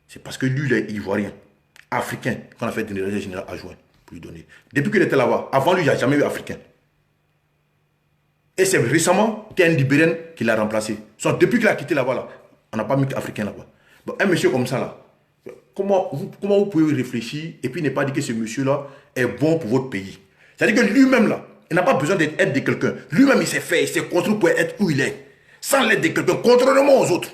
C'est parce que lui, il est ivoirien, africain, qu'on a fait le directeur général adjoint pour lui donner. Depuis qu'il était là-bas, avant lui, il n'y a jamais eu africain. Et c'est récemment qu'il y a un Libérien qui l'a remplacé. Depuis qu'il a quitté là-bas, là, on n'a pas mis qu'Africain là-bas. Bon, un monsieur comme ça, là, comment vous pouvez réfléchir et puis ne pas dire que ce monsieur-là est bon pour votre pays? C'est-à-dire que lui-même, là, il n'a pas besoin d'être de quelqu'un. Lui-même, il s'est fait, il s'est construit pour être où il est. Sans l'aide de quelqu'un, contrairement aux autres.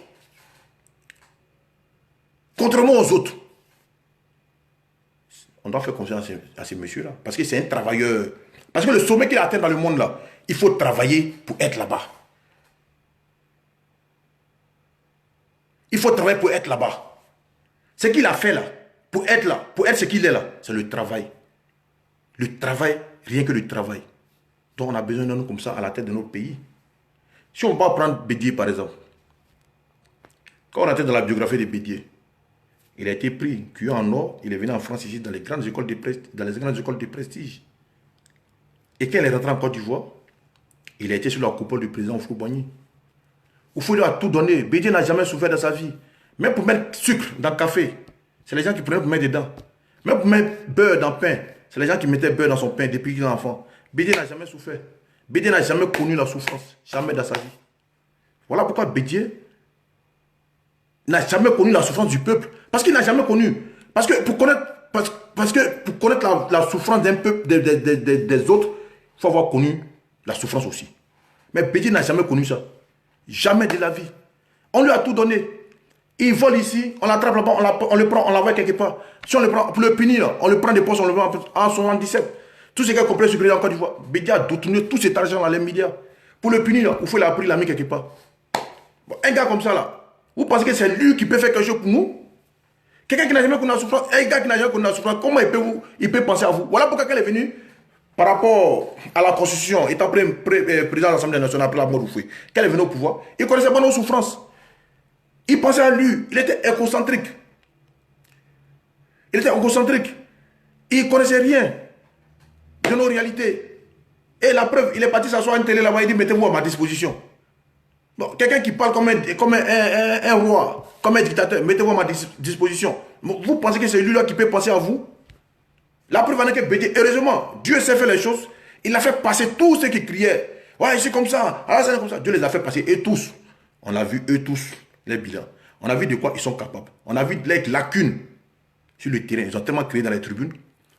Contrairement aux autres. On doit faire confiance à ce monsieur-là. Parce que c'est un travailleur. Parce que le sommet qu'il a atteint dans le monde, là, il faut travailler pour être là-bas. Il faut travailler pour être là-bas. Ce qu'il a fait là, pour être là, pour être ce qu'il est là, c'est le travail. Le travail, rien que le travail. Donc on a besoin de nous comme ça à la tête de notre pays. Si on va prendre Bédier par exemple, quand on était dans la biographie de Bédier, il a été pris, cueilli en or, il est venu en France ici dans les grandes écoles de prestige. Et quand il est rentré en Côte d'Ivoire, il a été sur la coupole du président Houphouët-Boigny. Houphouët a tout donné. Bédier n'a jamais souffert dans sa vie. Même pour mettre sucre dans le café, c'est les gens qui prenaient pour mettre dedans. Même pour mettre beurre dans le pain, c'est les gens qui mettaient beurre dans son pain depuis qu'il est enfant. Bédier n'a jamais souffert. Bédier n'a jamais connu la souffrance. Jamais dans sa vie. Voilà pourquoi Bédier n'a jamais connu la souffrance du peuple. Parce qu'il n'a jamais connu. Parce que pour connaître, la souffrance d'un peuple, des autres, il faut avoir connu la souffrance aussi. Mais Bédier n'a jamais connu ça. Jamais de la vie. On lui a tout donné. Il vole ici, on l'attrape là-bas, on le prend, on l'envoie quelque part. Si on le prend, pour le punir, on le prend des postes, on le vend en 77. Tout ce qui est complet sur en Côte d'Ivoire, Bédier a détourné tout cet argent dans les médias. Pour le punir, il faut l'a pris, l'a mis quelque part. Bon, un gars comme ça là, vous pensez que c'est lui qui peut faire quelque chose pour nous? Quelqu'un qui n'a jamais connu la souffrance, un gars qui n'a jamais connu la souffrance, comment il peut penser à vous? Voilà pourquoi quand il est venu, par rapport à la Constitution, étant président de l'Assemblée nationale après la mort d'Houphouët, quand il est venu au pouvoir, il ne connaissait pas nos souffrances. Il pensait à lui, il était égocentrique. Il était égocentrique. Il ne connaissait rien de nos réalités. Et la preuve, il est parti s'asseoir à une télé là-bas, il dit mettez-vous à ma disposition. Bon, quelqu'un qui parle comme un roi, comme un dictateur, mettez-vous à ma disposition. Vous pensez que c'est lui-là qui peut penser à vous? La preuve en est que Bédié, heureusement, Dieu sait faire les choses. Il a fait passer tous ceux qui criaient. Ouais, c'est comme ça. Ah, c'est comme ça. Dieu les a fait passer, eux tous. On a vu eux tous, les bilans. On a vu de quoi ils sont capables. On a vu les lacunes sur le terrain. Ils ont tellement crié dans les tribunes.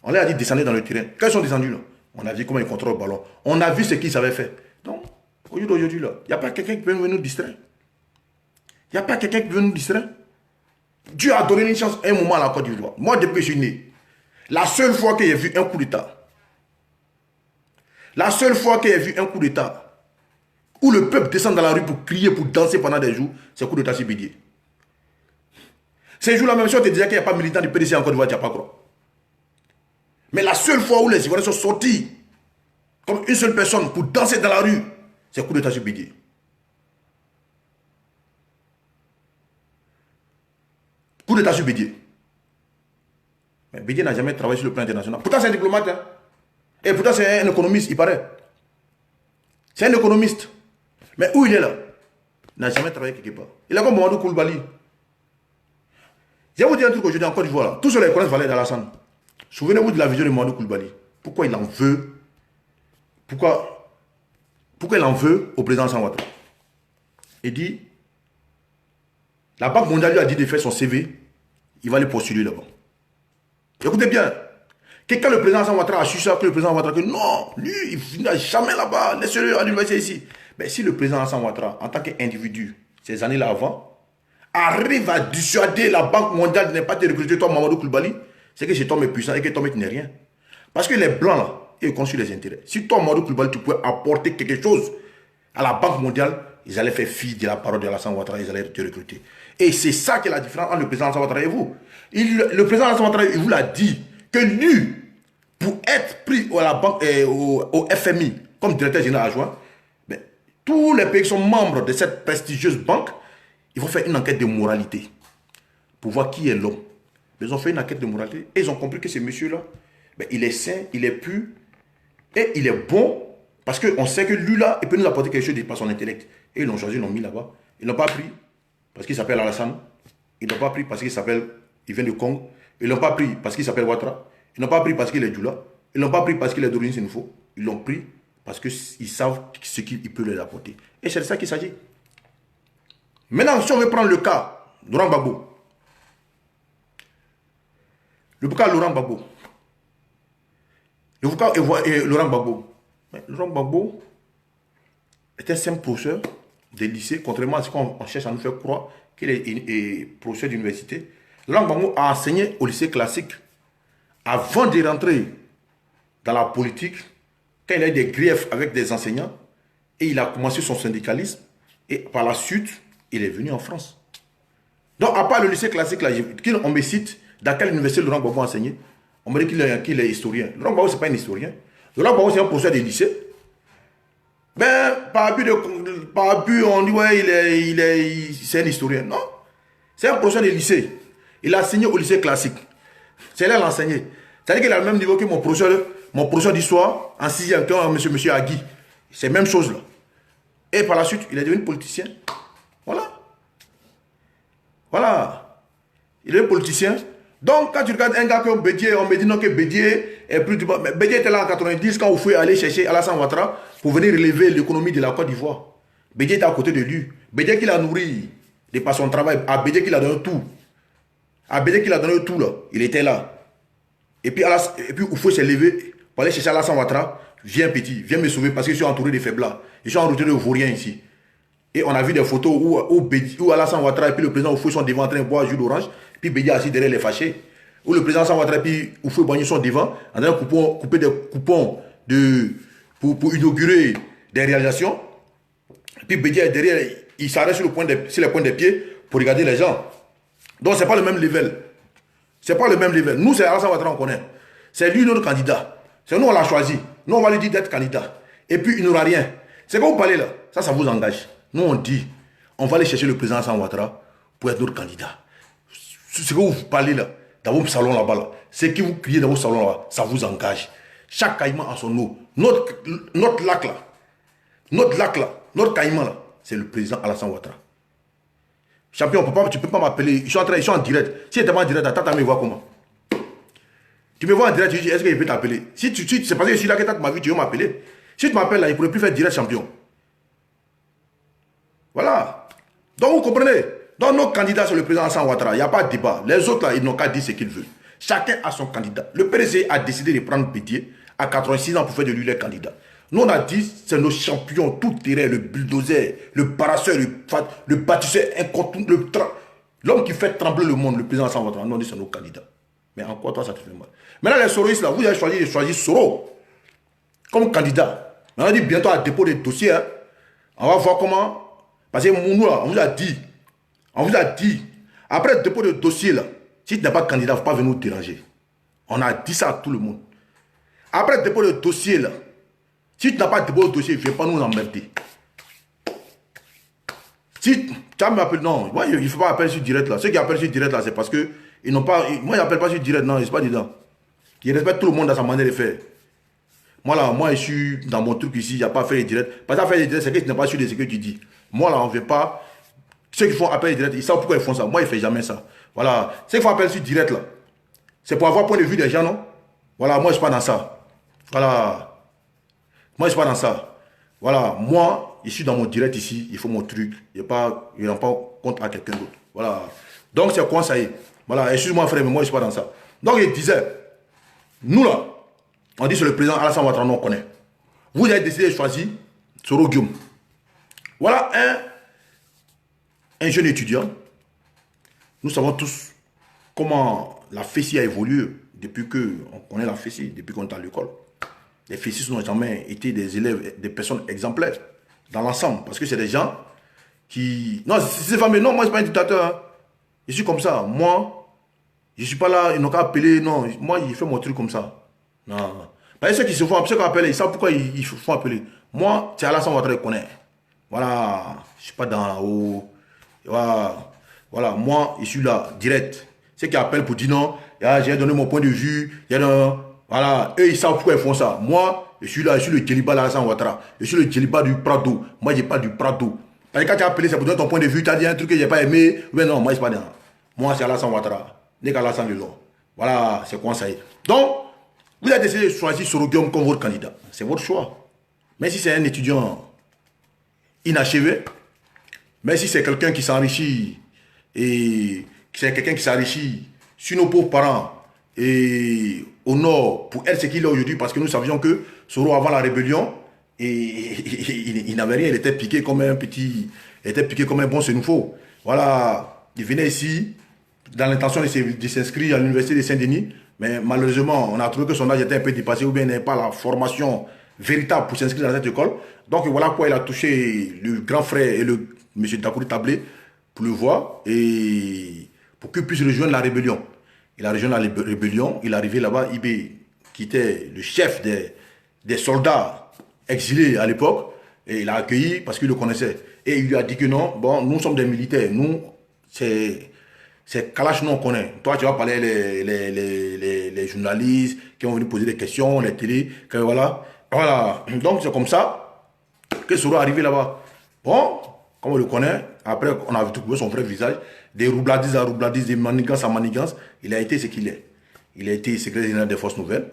On leur a dit descendre dans le terrain. Quand ils sont descendus là, on a vu comment ils contrôlent le ballon. On a vu ce qu'ils avaient fait. Donc, au jour d'aujourd'hui là, il n'y a pas quelqu'un qui peut venir nous distraire. Il n'y a pas quelqu'un qui peut nous distraire. Dieu a donné une chance à un moment à la Côte d'Ivoire. Moi, depuis que je suis né, la seule fois que j'ai vu un coup d'État, où le peuple descend dans la rue pour crier, pour danser pendant des jours, c'est un coup d'État sur Bédié. Ces jours-là, même si on te disait qu'il n'y a pas de militants du PDC en Côte d'Ivoire, tu n'as pas croire. Mais la seule fois où les Ivoiriens sont sortis, comme une seule personne, pour danser dans la rue, c'est un coup d'État sur Bédié. Coup d'État sur Bédié. Mais Bédié n'a jamais travaillé sur le plan international. Pourtant, c'est un diplomate. Hein? Et pourtant, c'est un économiste, il paraît. C'est un économiste. Mais où il est là? Il n'a jamais travaillé quelque part. Il est comme Mamadou Koulibaly. Je vais vous dire un truc aujourd'hui en Côte d'Ivoire. Tous ceux qui connaissent Valère d'Alassane. Souvenez-vous de la vision de Mamadou Koulibaly. Pourquoi il en veut? Pourquoi il en veut au président Hassan Ouattara? Il dit, la Banque mondiale lui a dit de faire son CV, il va le postuler là-bas. Écoutez bien, que quand le président Hassan Ouattara a su ça, que le président Ouattara que non, lui, il n'a jamais là-bas, laissez-le à l'université ici. Mais si le président Hassan Ouattara, en tant qu'individu, ces années-là avant, arrive à dissuader la Banque mondiale de ne pas te recruter, toi, Mamadou Koulibaly, c'est que cet homme est puissant et que cet homme n'est rien. Parce que les blancs, là, ils ont les intérêts. Si toi, Mamadou Koulibaly, tu pouvais apporter quelque chose à la Banque mondiale, ils allaient faire fi de la parole de Alassane Ouattara, ils allaient te recruter. Et c'est ça qui est la différence entre le président Alassane Ouattara et vous. Le président Alassane Ouattara, il vous l'a dit, que lui, pour être pris à la banque, au FMI, comme directeur général adjoint, ben, tous les pays qui sont membres de cette prestigieuse banque, ils vont faire une enquête de moralité pour voir qui est l'homme. Ils ont fait une enquête de moralité et ils ont compris que ce monsieur-là, ben, il est sain, il est pur et il est bon parce qu'on sait que lui-là, il peut nous apporter quelque chose par son intellect. Et ils l'ont choisi, ils l'ont mis là-bas. Ils ne l'ont pas pris parce qu'il s'appelle Alassane. Ils ne l'ont pas pris parce qu'il vient de Congo. Ils ne l'ont pas pris parce qu'il s'appelle Ouattara. Ils ne l'ont pas pris parce qu'il est Djoula. Ils ne l'ont pas pris parce qu'il est d'origine Sénéfo. Ils l'ont pris parce qu'ils savent ce qu'il peut leur apporter. Et c'est de ça qu'il s'agit. Maintenant, si on veut prendre le cas de Laurent Gbagbo, le cas de Laurent Gbagbo, Laurent Gbagbo est un simple professeur de lycée, contrairement à ce qu'on cherche à nous faire croire qu'il est professeur d'université. Laurent Gbagbo a enseigné au lycée classique avant de rentrer dans la politique, quand il a eu des griefs avec des enseignants, et il a commencé son syndicalisme, et par la suite, il est venu en France. Donc, à part le lycée classique, là, on me cite dans quelle université Laurent Gbagbo a enseigné. On me dit qu'il est historien. Laurent Gbagbo, ce n'est pas un historien. Laurent Gbagbo, c'est un professeur de lycée. Ben, par but, on dit, ouais, c'est un historien. Non. C'est un professeur de lycée. Il a enseigné au lycée classique. C'est là qu'il a enseigné. C'est-à-dire qu'il a le même niveau que mon professeur d'histoire en 6e, quand monsieur Agui. C'est la même chose là. Et par la suite, il est devenu politicien. Voilà. Voilà. Il est politicien. Donc, quand tu regardes un gars comme Bédié, on me dit non que Bédié est plus du bas. Mais Bédié était là en 90 quand vous pouvez aller chercher Alassane Ouattara pour venir relever l'économie de la Côte d'Ivoire. Bédié était à côté de lui. Bédié qui l'a nourri de par son travail. À Bédié qui l'a donné tout. À Bédié qui l'a donné tout là. Il était là. Et puis Oufoué s'est levé pour aller chercher Alassane Ouattara. Viens petit, viens me sauver parce que je suis entouré de faiblards. Je suis entouré de vauriens ici. Et on a vu des photos où Alassane Ouattara et puis le président Oufoué sont devant en train de boire jus d'orange. Puis Bédié assis derrière les fâchés. Où le président Alassane Ouattara et puis Oufoué Boigny sont devant en train de couper des coupons pour inaugurer des réalisations. Puis Bédié est derrière, il s'arrête sur les points des pieds pour regarder les gens. Donc c'est pas le même level. C'est pas le même level. Nous, c'est Alassane Ouattara, on connaît. C'est lui notre candidat. C'est nous, on l'a choisi. Nous, on va lui dire d'être candidat. Et puis, il n'aura rien. C'est quand vous parlez là, ça vous engage. Nous, on dit, on va aller chercher le président Alassane Ouattara pour être notre candidat. Ce que vous parlez là, dans vos salons là-bas, là, ce que vous criez dans vos salons là-bas, ça vous engage. Chaque caïman a son eau. Notre lac là, notre caïman là, c'est le président Alassane Ouattara. Champion, tu ne peux pas m'appeler. Ils sont en direct. Si tu n'es pas en direct, attends, me voir comment. Tu me vois en direct, tu dis, est-ce que je peux t'appeler? Si c'est parce que je suis là que tu m'as vu, tu veux m'appeler. Si tu m'appelles là, il ne pourrait plus faire direct champion. Voilà. Donc vous comprenez. Donc nos candidats sur le président Alassane Ouattara, il n'y a pas de débat. Les autres là, ils n'ont qu'à dire ce qu'ils veulent. Chacun a son candidat. Le PDC a décidé de prendre Bédié à 86 ans pour faire de lui le candidat. Nous, on a dit, c'est nos champions, tout terrain, le bulldozer, le parasseur, le bâtisseur incontournable, l'homme qui fait trembler le monde, le président Alassane Ouattara. Nous, on dit, c'est nos candidats. Mais encore, toi, ça te fait mal. Maintenant, les soroistes, là, vous avez choisi Soro comme candidat. Mais on a dit bientôt à dépôt des dossiers. Hein. On va voir comment. Parce que nous, là, on vous a dit, après le dépôt de dossier, là, si tu n'es pas candidat, il ne faut pas venir nous déranger. On a dit ça à tout le monde. Après le dépôt de dossier, là, si tu n'as pas de dépôt de dossier, ne viens pas nous emmerder. Si tu as m'appelé, non, moi, il ne faut pas appeler sur direct là. Ceux qui appellent sur direct là, c'est parce que ils n'ont pas. Moi, ils n'appellent pas sur direct, non, ils ne sont pas dedans. Ils respectent tout le monde dans sa manière de faire. Moi, là, moi, je suis dans mon truc ici, il n'y a pas à faire les directs. Parce que faire les directs, c'est que tu n'es pas sûr de ce que tu dis. Moi, là, on ne veut pas. Ceux qui font appel direct, ils savent pourquoi ils font ça. Moi, ils ne font jamais ça. Voilà. Ceux qui font appel sur direct, là, c'est pour avoir point de vue des gens, non? Voilà, moi, je ne suis pas dans ça. Voilà. Moi, je ne suis pas dans ça. Voilà. Moi, je suis dans mon direct ici, il faut mon truc. Je ne rends pas compte à quelqu'un d'autre. Voilà. Donc, c'est quoi ça y est? Voilà. Excuse-moi, frère, mais moi, je ne suis pas dans ça. Donc, il disait, nous, là, on dit sur le président Alassane Ouattara, on connaît. Vous avez décidé de choisir Soro Guillaume. Voilà un jeune étudiant. Nous savons tous comment la FESI a évolué depuis qu'on connaît la FESI, depuis qu'on est à l'école. Les FESI n'ont jamais été des élèves, des personnes exemplaires dans l'ensemble. Parce que c'est des gens qui... Non, c'est fameux. Non, moi, je ne suis pas un dictateur. Hein. Je suis comme ça. Moi, je ne suis pas là. Ils n'ont qu'à appeler. Non, moi, je fais mon truc comme ça. Non. Parce que ceux qui se font appeler, ils savent pourquoi ils se font appeler. Moi, c'est Alassane Ouattara qui connaît. Voilà. Je ne suis pas dans haut. Voilà. Moi, je suis là, direct. Ceux qui appellent pour dire non, j'ai donné mon point de vue. Voilà. Eux, ils savent pourquoi ils font ça. Moi, je suis là, je suis le djeliba d'Alassane Ouattara. Je suis le djeliba du Prado. Moi, je n'ai pas du Prado. Parce que quand tu as appelé, c'est pour donner ton point de vue. Tu as dit un truc que je n'ai pas aimé. Mais non, moi, je ne suis pas dedans. Moi, c'est Alassane Ouattara. N'est qu'Alassane Lelo. Voilà, c'est quoi ça y est. Donc, vous avez décidé de choisir Soro Guillaume comme votre candidat. C'est votre choix. Mais si c'est un étudiant inachevé, mais si c'est quelqu'un qui s'enrichit, et c'est quelqu'un qui s'enrichit sur nos pauvres parents, et au nord, pour elle, c'est qu'il est aujourd'hui, parce que nous savions que Soro, avant la rébellion, il n'avait rien, il était piqué comme un petit, il était piqué comme un bon sénoufo. Voilà, il venait ici, dans l'intention de s'inscrire à l'université de Saint-Denis, mais malheureusement, on a trouvé que son âge était un peu dépassé ou bien il n'avait pas la formation véritable pour s'inscrire dans cette école. Donc voilà pourquoi il a touché le grand frère et le M. Dakouri Tablé pour le voir et pour qu'il puisse rejoindre la rébellion. Il a rejoint la rébellion, il est arrivé là-bas, Ibé, qui était le chef des soldats exilés à l'époque, et il a accueilli parce qu'il le connaissait. Et il lui a dit que non, bon, nous sommes des militaires, nous, c'est Kalash, nous on connaît. Toi, tu vas parler les journalistes qui vont venir poser des questions, les télés, que voilà. Voilà. Donc, c'est comme ça que Soro est arrivé là-bas. Bon, comme on le connaît, après, on a trouvé son vrai visage, des roubladis à roubladis, des manigances à manigances. Il a été ce qu'il est. Il a été secrétaire général des Forces Nouvelles.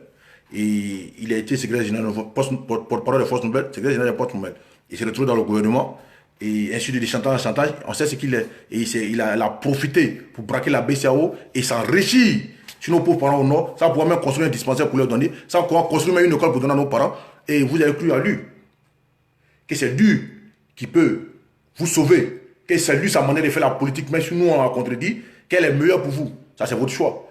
Et il a été secrétaire général porte-parole des Forces Nouvelles, secrétaire général des Forces Nouvelles. Il s'est retrouvé dans le gouvernement. Et ainsi de chantage en chantage, on sait ce qu'il est. Et il a profité pour braquer la BCAO et s'enrichir sur nos pauvres parents au nord, sans pouvoir même construire un dispensaire pour leur donner, sans pouvoir construire même une école pour donner à nos parents. Et vous avez cru à lui que c'est lui qui peut vous sauver, que c'est lui sa manière de faire la politique, même si nous on a contredit, qu'elle est meilleure pour vous. Ça c'est votre choix.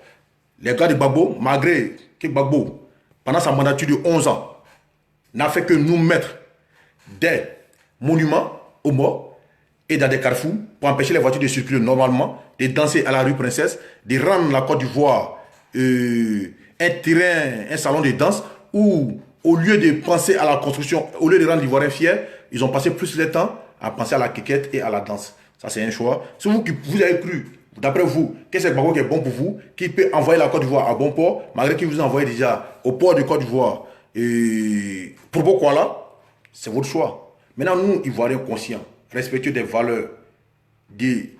Les gars de Gbagbo, malgré que Gbagbo, pendant sa mandature de 11 ans, n'a fait que nous mettre des monuments aux morts et dans des carrefours pour empêcher les voitures de circuler normalement, de danser à la rue Princesse, de rendre la Côte d'Ivoire un terrain, un salon de danse où, au lieu de penser à la construction, au lieu de rendre l'Ivoirien fier, ils ont passé plus de temps à penser à la quéquette et à la danse. Ça, c'est un choix. Si vous avez cru, d'après vous, que c'est Gbagbo qui est bon pour vous, qui peut envoyer la Côte d'Ivoire à bon port, malgré qu'il vous a envoyé déjà au port de Côte d'Ivoire, pour pourquoi là, c'est votre choix. Maintenant, nous, Ivoiriens conscients, respectueux des valeurs, qui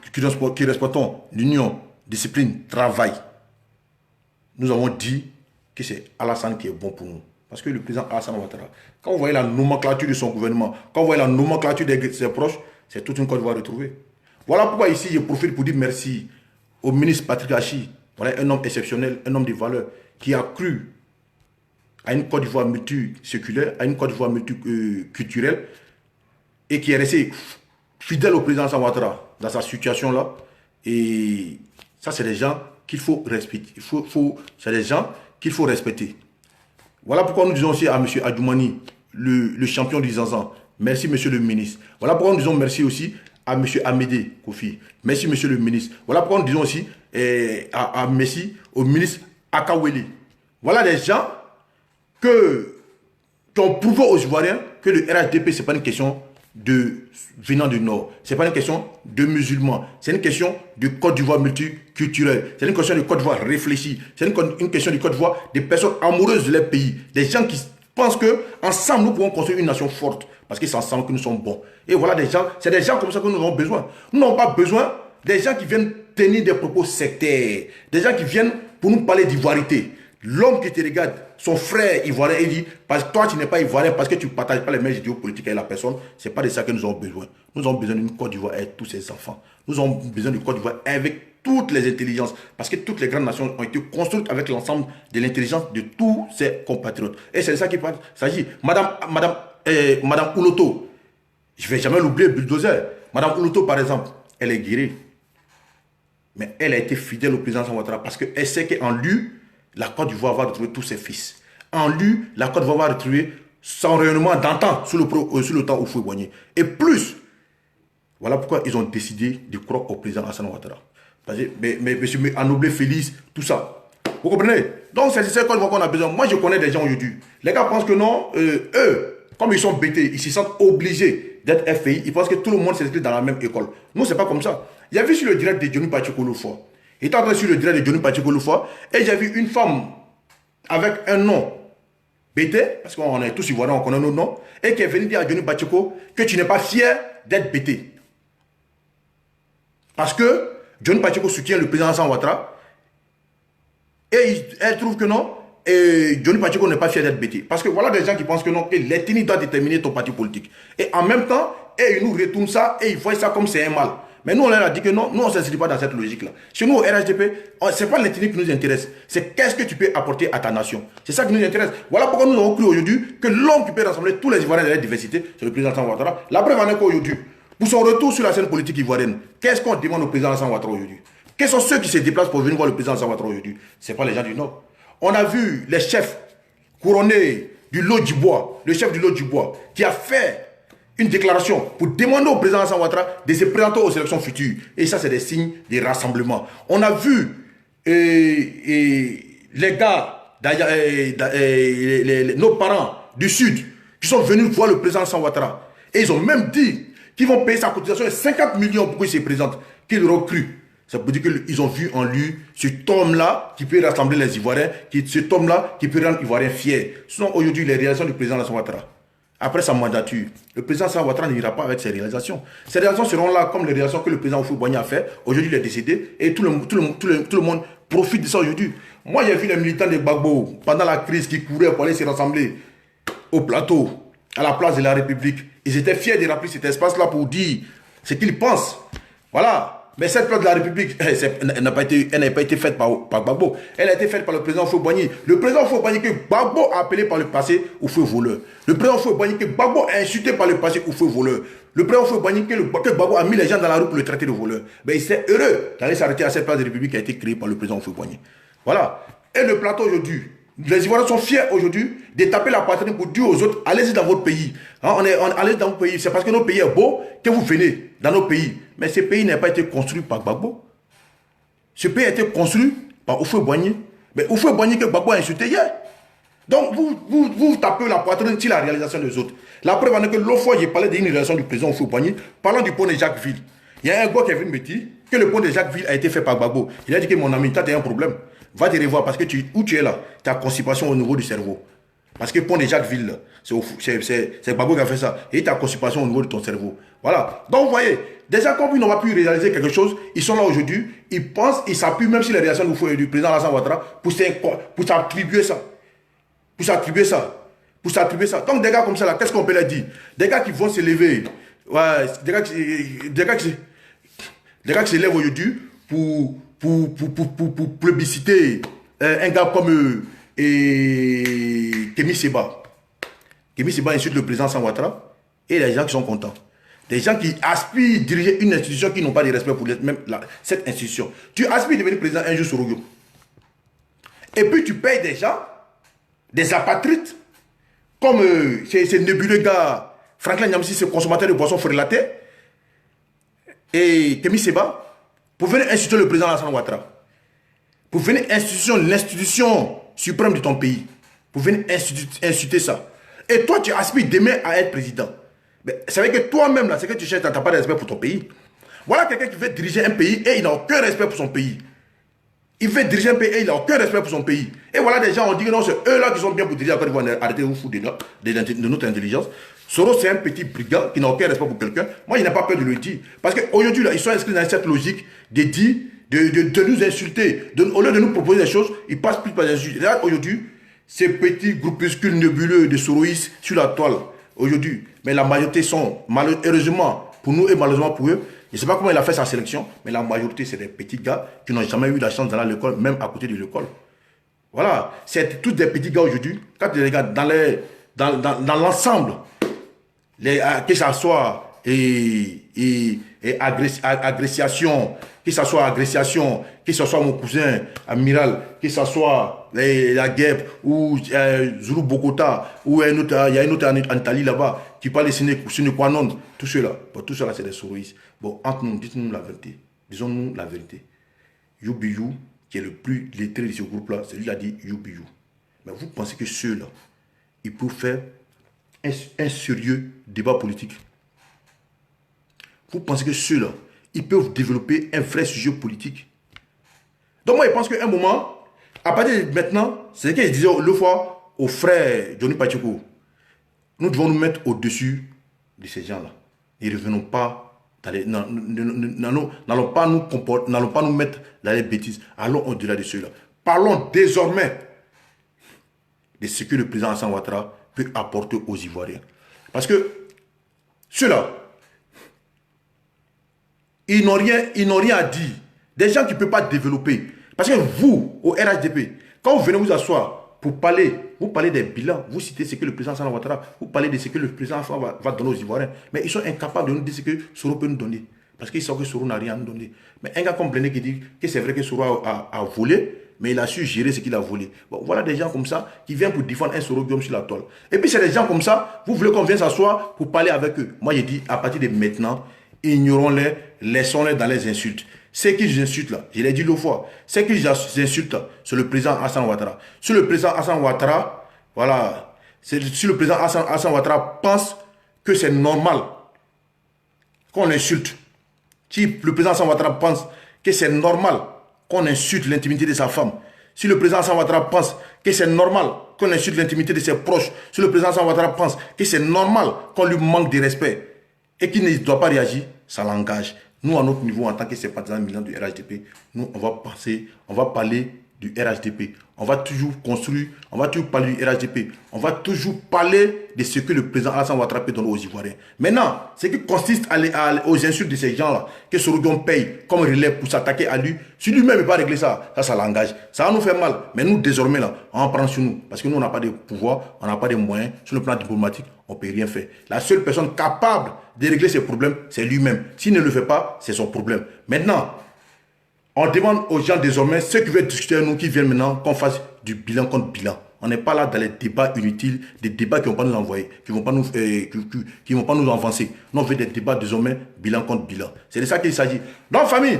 respectons l'union, discipline, travail, nous avons dit que c'est Alassane qui est bon pour nous. Parce que le président Alassane Ouattara, quand vous voyez la nomenclature de son gouvernement, quand vous voyez la nomenclature de ses proches, c'est toute une Côte d'Ivoire retrouvée. Voilà pourquoi ici, je profite pour dire merci au ministre Patrick Hachi. Voilà un homme exceptionnel, un homme de valeur, qui a cru à une Côte d'Ivoire multiséculaire, à une Côte d'Ivoire multiculturelle, et qui est resté fidèle au président Alassane Ouattara dans sa situation-là. Et ça, c'est des gens qu'il faut respecter. C'est des gens qu'il faut respecter. Voilà pourquoi nous disons aussi à M. Adjoumani, le champion du Zanzan, merci M. le ministre. Voilà pourquoi nous disons merci aussi à M. Amédée Kofi. Merci M. le ministre. Voilà pourquoi nous disons aussi merci au ministre Akaweli. Voilà des gens qui ont prouvé aux Ivoiriens que le RHDP, ce n'est pas une question venant du Nord. Ce n'est pas une question de musulmans. C'est une question de Côte d'Ivoire multiculturelle. C'est une question de Côte d'Ivoire réfléchie. C'est une question de Côte d'Ivoire des personnes amoureuses de leur pays. Des gens qui pensent qu'ensemble, nous pouvons construire une nation forte. Parce que c'est ensemble que nous sommes bons. Et voilà des gens, c'est des gens comme ça que nous avons besoin. Nous n'avons pas besoin des gens qui viennent tenir des propos sectaires. Des gens qui viennent pour nous parler d'ivoirité. L'homme qui te regarde, son frère ivoirien, il dit, parce que toi tu n'es pas ivoirien, parce que tu ne partages pas les mêmes idéaux politiques avec la personne, ce n'est pas de ça que nous avons besoin. Nous avons besoin d'une Côte d'Ivoire avec tous ses enfants. Nous avons besoin d'une Côte d'Ivoire avec toutes les intelligences, parce que toutes les grandes nations ont été construites avec l'ensemble de l'intelligence de tous ses compatriotes. Et c'est de ça qu'il s'agit. Madame Ouloto, je ne vais jamais l'oublier, bulldozer. Madame Ouloto, par exemple, elle est guérie. Mais elle a été fidèle au président Ouattara parce qu'elle sait qu'en lui, la Côte d'Ivoire va retrouver tous ses fils. En lui, la Côte d'Ivoire va retrouver son rayonnement d'antan sur le temps où Houphouët-Boigny. Et plus, voilà pourquoi ils ont décidé de croire au président Alassane Ouattara. Mais M. Anoblé Félix, tout ça. Vous comprenez? Donc c'est ce qu'on a besoin. Moi, je connais des gens aujourd'hui. Les gars pensent que non, eux, comme ils sont bêtés, ils se sentent obligés d'être FPI. Ils pensent que tout le monde s'inscrit dans la même école. Non, c'est pas comme ça. Il y a vu sur le direct de Johnny Pacheco Loufa. Il était entré sur le direct de Johnny Pacheco Loufa et j'ai vu une femme avec un nom bêté, parce qu'on est tous ivoiriens, on connaît nos noms, et qui est venue dire à Johnny Pacheco que tu n'es pas fier d'être bêté. Parce que Johnny Pacheco soutient le président Alassane Ouattara et elle trouve que non, et Johnny Pacheco n'est pas fier d'être bêté. Parce que voilà des gens qui pensent que non, que l'ethnie doit déterminer ton parti politique. Et en même temps, ils nous retournent ça et ils voient ça comme c'est un mal. Mais nous, on leur a dit que non, nous, on ne s'inscrit pas dans cette logique-là. Chez nous, au RHDP, ce n'est pas l'ethnie qui nous intéresse. C'est qu'est-ce que tu peux apporter à ta nation. C'est ça qui nous intéresse. Voilà pourquoi nous avons cru aujourd'hui que l'homme qui peut rassembler tous les Ivoiriens de la diversité, c'est le président Alassane Ouattara. La preuve en est qu'aujourd'hui, pour son retour sur la scène politique ivoirienne, qu'est-ce qu'on demande au président Alassane Ouattara aujourd'hui? Quels sont ceux qui se déplacent pour venir voir le président Alassane Ouattara aujourd'hui? Ce n'est pas les gens du Nord. On a vu les chefs couronnés du lot du bois, le chef du lot du bois, qui a fait une déclaration pour demander au président Alassane Ouattara de se présenter aux élections futures. Et ça, c'est des signes de rassemblement. On a vu les gars, nos parents du Sud, qui sont venus voir le président Alassane Ouattara. Et ils ont même dit qu'ils vont payer sa cotisation de 50 millions pour qu'il se présente, qu'ils l'auront cru. Ça veut dire qu'ils ont vu en lui cet homme-là qui peut rassembler les Ivoiriens, cet homme-là qui peut rendre les Ivoiriens fiers. Ce sont aujourd'hui les réalisations du président Alassane Ouattara. Après sa mandature, le président Alassane Ouattara n'ira pas avec ses réalisations. Ces réalisations seront là comme les réalisations que le président Houphouët-Boigny a fait. Aujourd'hui, il est décédé et tout le monde profite de ça aujourd'hui. Moi, j'ai vu les militants de Gbagbo pendant la crise qui couraient pour aller se rassembler au plateau, à la place de la République. Ils étaient fiers de rappeler cet espace-là pour dire ce qu'ils pensent. Voilà. Mais cette place de la République, elle n'a pas été faite par Gbagbo. Elle a été faite par le président Houphouët-Boigny. Le président Houphouët-Boigny que Gbagbo a appelé par le passé Houphouët voleur. Le président Houphouët-Boigny que Gbagbo a insulté par le passé Houphouët voleur. Le président Houphouët-Boigny que Gbagbo a mis les gens dans la rue pour le traiter de voleur. Mais il s'est heureux d'aller s'arrêter à cette place de la République qui a été créée par le président Houphouët-Boigny. Voilà. Et le plateau aujourd'hui, les Ivoiriens sont fiers aujourd'hui de taper la poitrine pour dire aux autres, allez-y dans votre pays. Hein, allez dans votre pays. C'est parce que notre pays est beau que vous venez dans nos pays. Mais ce pays n'a pas été construit par Gbagbo. Ce pays a été construit par Houphouët-Boigny. Mais Houphouët-Boigny que Gbagbo a insulté hier. Donc vous tapez la poitrine sur la réalisation des autres. La preuve en est que l'autre fois, j'ai parlé d'une réalisation du président Houphouët-Boigny parlant du pont de Jacquesville. Il y a un gars qui est venu me dire que le pont de Jacquesville a été fait par Gbagbo. Il a dit que mon ami, tu as un problème. Va te revoir parce que où tu es là, tu as constipation au niveau du cerveau. Parce que pont de Jacquesville, c'est Gbagbo qui a fait ça. Et tu as constipation au niveau de ton cerveau. Voilà. Donc, vous voyez, déjà, comme ils n'ont pas pu réaliser quelque chose, ils sont là aujourd'hui, ils pensent, ils s'appuient même sur les réactions du président Alassane Ouattara pour s'attribuer ça. Pour s'attribuer ça. Pour s'attribuer ça. Donc, des gars comme ça, là, qu'est-ce qu'on peut leur dire? Des gars qui vont se lever. Ouais, des gars qui se lèvent aujourd'hui pour plébisciter un gars comme Kémy Séba. Kémy Séba insulte le président Alassane Ouattara et les gens qui sont contents. Des gens qui aspirent à diriger une institution qui n'ont pas de respect pour même cette institution. Tu aspires à devenir président un jour sur Rogo. Et puis tu payes des gens, des apatrides, comme ces nébuleux gars, Franklin Nyamsi, ce consommateur de boissons frélatés, et Kémy Séba, pour venir insulter le président Alassane Ouattara. Pour venir l'institution suprême de ton pays. Pour venir insulter ça. Et toi, tu aspires demain à être président. Mais ça veut dire que toi-même, là, c'est que tu cherches, tu n'as pas de respect pour ton pays. Voilà quelqu'un qui veut diriger un pays et il n'a aucun respect pour son pays. Il veut diriger un pays et il n'a aucun respect pour son pays. Et voilà des gens, on dit que non, c'est eux-là qui sont bien pour diriger la Côte d'Ivoire. Arrêtez de vous foutre de notre intelligence. Soros, c'est un petit brigand qui n'a aucun respect pour quelqu'un. Moi, il n'a pas peur de le dire. Parce qu'aujourd'hui, ils sont inscrits dans cette logique de dire, de nous insulter. Au lieu de nous proposer des choses, ils passent plus par des insultes. Là, aujourd'hui, ces petits groupuscules nébuleux de Soroïs sur la toile, aujourd'hui, mais la majorité sont, heureusement pour nous et malheureusement pour eux, je ne sais pas comment il a fait sa sélection, mais la majorité, c'est des petits gars qui n'ont jamais eu la chance d'aller à l'école, même à côté de l'école. Voilà, c'est tous des petits gars aujourd'hui. Quand tu regardes dans l'ensemble, que ça soit agressiation, que ça soit agressiation, que ce soit mon cousin amiral, que ce soit la guêpe ou Zulu Bokota, ou il y a un autre en Italie là-bas qui parle de Sinequanon, tout cela. Bon, tout cela, c'est des souris. Bon, entre nous, dites-nous la vérité. Disons-nous la vérité. Youbiou, qui est le plus lettré de ce groupe-là, c'est lui qui a dit Youbiou. Mais vous pensez que ceux-là, ils peuvent faire un sérieux débat politique? Vous pensez que ceux-là, ils peuvent développer un vrai sujet politique? Donc moi, je pense qu'à un moment, à partir de maintenant, c'est ce que je disais le fois au frère Johnny Pacheco. Nous devons nous mettre au-dessus de ces gens-là. Ne revenons pas dans les... N'allons pas nous mettre dans les bêtises. Allons au-delà de ceux-là. Parlons désormais de ce que le président Alassane Ouattara peut apporter aux Ivoiriens. Parce que ceux-là, ils n'ont rien à dire. Des gens qui ne peuvent pas développer. Parce que vous, au RHDP, quand vous venez vous asseoir pour parler, vous parlez des bilans, vous citez ce que le président Alassane Ouattara, vous parlez de ce que le président va donner aux Ivoiriens. Mais ils sont incapables de nous dire ce que Soro peut nous donner. Parce qu'ils savent que Soro n'a rien à nous donner. Mais un gars comme Blené qui dit que c'est vrai que Soro a volé, mais il a su gérer ce qu'il a volé. Bon, voilà des gens comme ça qui viennent pour défendre un Soro Guillaume sur la toile. Et puis c'est des gens comme ça, vous voulez qu'on vienne s'asseoir pour parler avec eux. Moi, j'ai dit, à partir de maintenant, ignorons-les, laissons-les dans les insultes. C'est qu'ils insultent là, je l'ai dit l'autre fois, c'est qu'ils insultent là, c'est le président Alassane Ouattara. Si le président Alassane Ouattara, voilà, si le président Alassane Ouattara pense que c'est normal qu'on insulte, si le président Alassane Ouattara pense que c'est normal qu'on insulte l'intimité de sa femme, si le président Alassane Ouattara pense que c'est normal qu'on insulte l'intimité de ses proches, si le président Alassane Ouattara pense que c'est normal qu'on lui manque de respect et qu'il ne doit pas réagir, ça l'engage. Nous, à notre niveau, en tant que sympathisants militants du RHDP, nous, on va parler du RHDP. On va toujours construire, on va toujours parler du RHDP. On va toujours parler de ce que le président Alassane Ouattara peut donner aux Ivoiriens. Maintenant, ce qui consiste aux insultes de ces gens-là, que Soro Guillaume paye comme relève pour s'attaquer à lui, si lui-même ne peut pas régler ça, ça l'engage. Ça va nous faire mal. Mais nous, désormais, là, on en prend sur nous. Parce que nous, on n'a pas de pouvoir, on n'a pas de moyens. Sur le plan diplomatique, on ne peut rien faire. La seule personne capable de régler ses problèmes, c'est lui-même. S'il ne le fait pas, c'est son problème. Maintenant, on demande aux gens désormais, ceux qui veulent discuter avec nous, qui viennent maintenant, qu'on fasse du bilan contre bilan. On n'est pas là dans les débats inutiles, des débats qui ne vont pas nous envoyer, qui ne vont pas nous avancer. Nous, on veut des débats désormais, bilan contre bilan. C'est de ça qu'il s'agit. Donc, famille,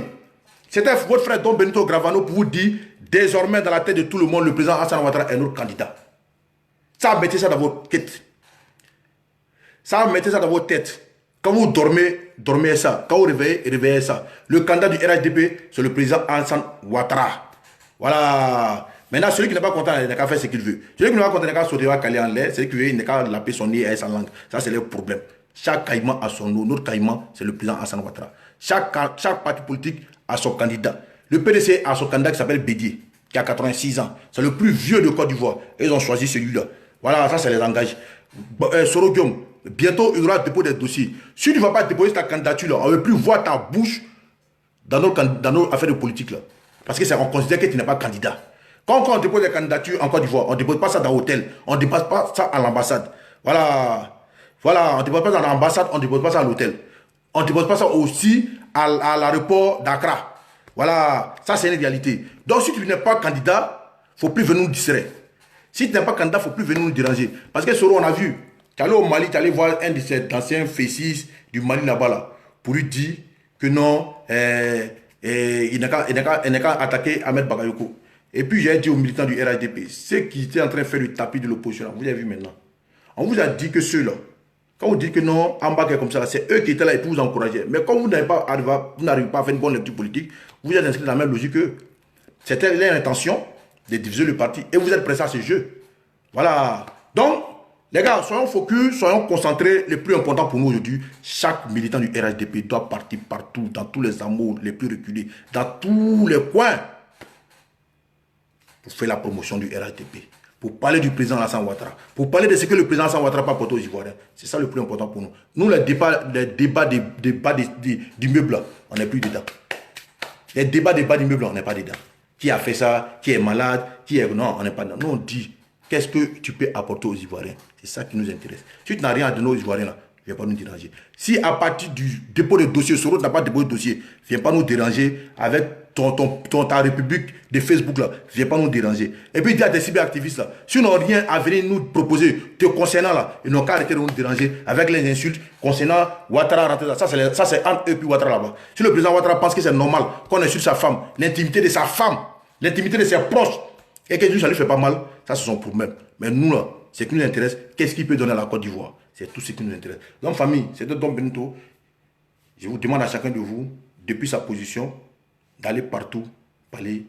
c'était votre frère Don Benito Gravano pour vous dire, désormais, dans la tête de tout le monde, le président Alassane Ouattara est notre candidat. Ça, mettez ça dans votre tête. Ça, mettez ça dans votre tête. Quand vous dormez, dormez ça. Quand vous réveillez, réveillez ça. Le candidat du RHDP, c'est le président Alassane Ouattara. Voilà. Maintenant, celui qui n'est pas content, il n'a qu'à faire ce qu'il veut. Celui qui n'est pas content, il n'a qu'à sauter, il va caler en l'air. Celui qui veut, il n'a qu'à laper son nez et sa langue. Ça, c'est le problème. Chaque caïman a son nom. Notre caïman, c'est le président Alassane Ouattara. Chaque parti politique a son candidat. Le PDC a son candidat qui s'appelle Bédié, qui a 86 ans. C'est le plus vieux de Côte d'Ivoire. Et ils ont choisi celui-là. Voilà, ça, c'est les engage. Soro Guillaume, bientôt, il y aura dépôt des dossiers. Si tu ne vas pas déposer ta candidature, là, on ne veut plus voir ta bouche dans nos affaires de politique. Là. Parce qu'on considère que tu n'es pas candidat. Quand on dépose des candidatures en Côte d'Ivoire, on ne dépose pas ça dans l'hôtel, on ne dépose pas ça à l'ambassade. Voilà, on ne dépose pas ça dans l'ambassade, on ne dépose pas ça à l'hôtel. On ne dépose pas ça aussi à l'aéroport d'Accra. Voilà, ça c'est une réalité. Donc si tu n'es pas candidat, il ne faut plus venir nous distraire. Si tu n'es pas candidat, il ne faut plus venir nous déranger. Parce que Soro, on a vu, tu allais au Mali, tu allais voir un de ces anciens fécis du Mali là-bas, là, pour lui dire que non, il n'a qu'à attaquer Ahmed Bakayoko. Et puis j'ai dit aux militants du RHDP, ceux qui étaient en train de faire le tapis de l'opposition, vous avez vu maintenant. On vous a dit que ceux-là, quand vous dites que non, Ambak est comme ça, c'est eux qui étaient là et pour vous encourager. Mais comme vous n'arrivez pas à faire une bonne lecture politique, vous êtes inscrit dans la même logique que c'était l'intention de diviser le parti et vous êtes prêts à ce jeu. Voilà. Donc, les gars, soyons focus, soyons concentrés. Le plus important pour nous aujourd'hui, chaque militant du RHDP doit partir partout, dans tous les amours les plus reculés, dans tous les coins, pour faire la promotion du RHDP, pour parler du président Alassane Ouattara, pour parler de ce que le président Alassane Ouattara n'a pas apporté aux Ivoiriens. C'est ça le plus important pour nous. Nous, les débats d'immeubles, on n'est plus dedans. Les débats d'immeubles, on n'est pas dedans. Qui a fait ça, qui est malade, qui est... Non, on n'est pas dedans. Nous, on dit, qu'est-ce que tu peux apporter aux Ivoiriens? C'est ça qui nous intéresse. Si tu n'as rien à donner aux Ivoiriens, là, viens pas nous déranger. Si à partir du dépôt de dossier, Soro n'a pas déposé de dossier, viens pas nous déranger avec ta république de Facebook là, viens pas nous déranger. Et puis dis à des cyberactivistes là, s'ils n'ont rien à venir nous proposer te concernant là, ils n'ont qu'à arrêter de nous déranger avec les insultes concernant Ouattara rentrer là. Ça c'est entre eux puis Ouattara là-bas. Si le président Ouattara pense que c'est normal qu'on insulte sa femme, l'intimité de sa femme, l'intimité de ses proches, et que lui ça lui fait pas mal, ça c'est son problème. Mais nous là, ce qui nous intéresse, qu'est-ce qu'il peut donner à la Côte d'Ivoire? C'est tout ce qui nous intéresse. Donc famille, c'est de Don Benito. Je vous demande à chacun de vous, depuis sa position, d'aller partout parler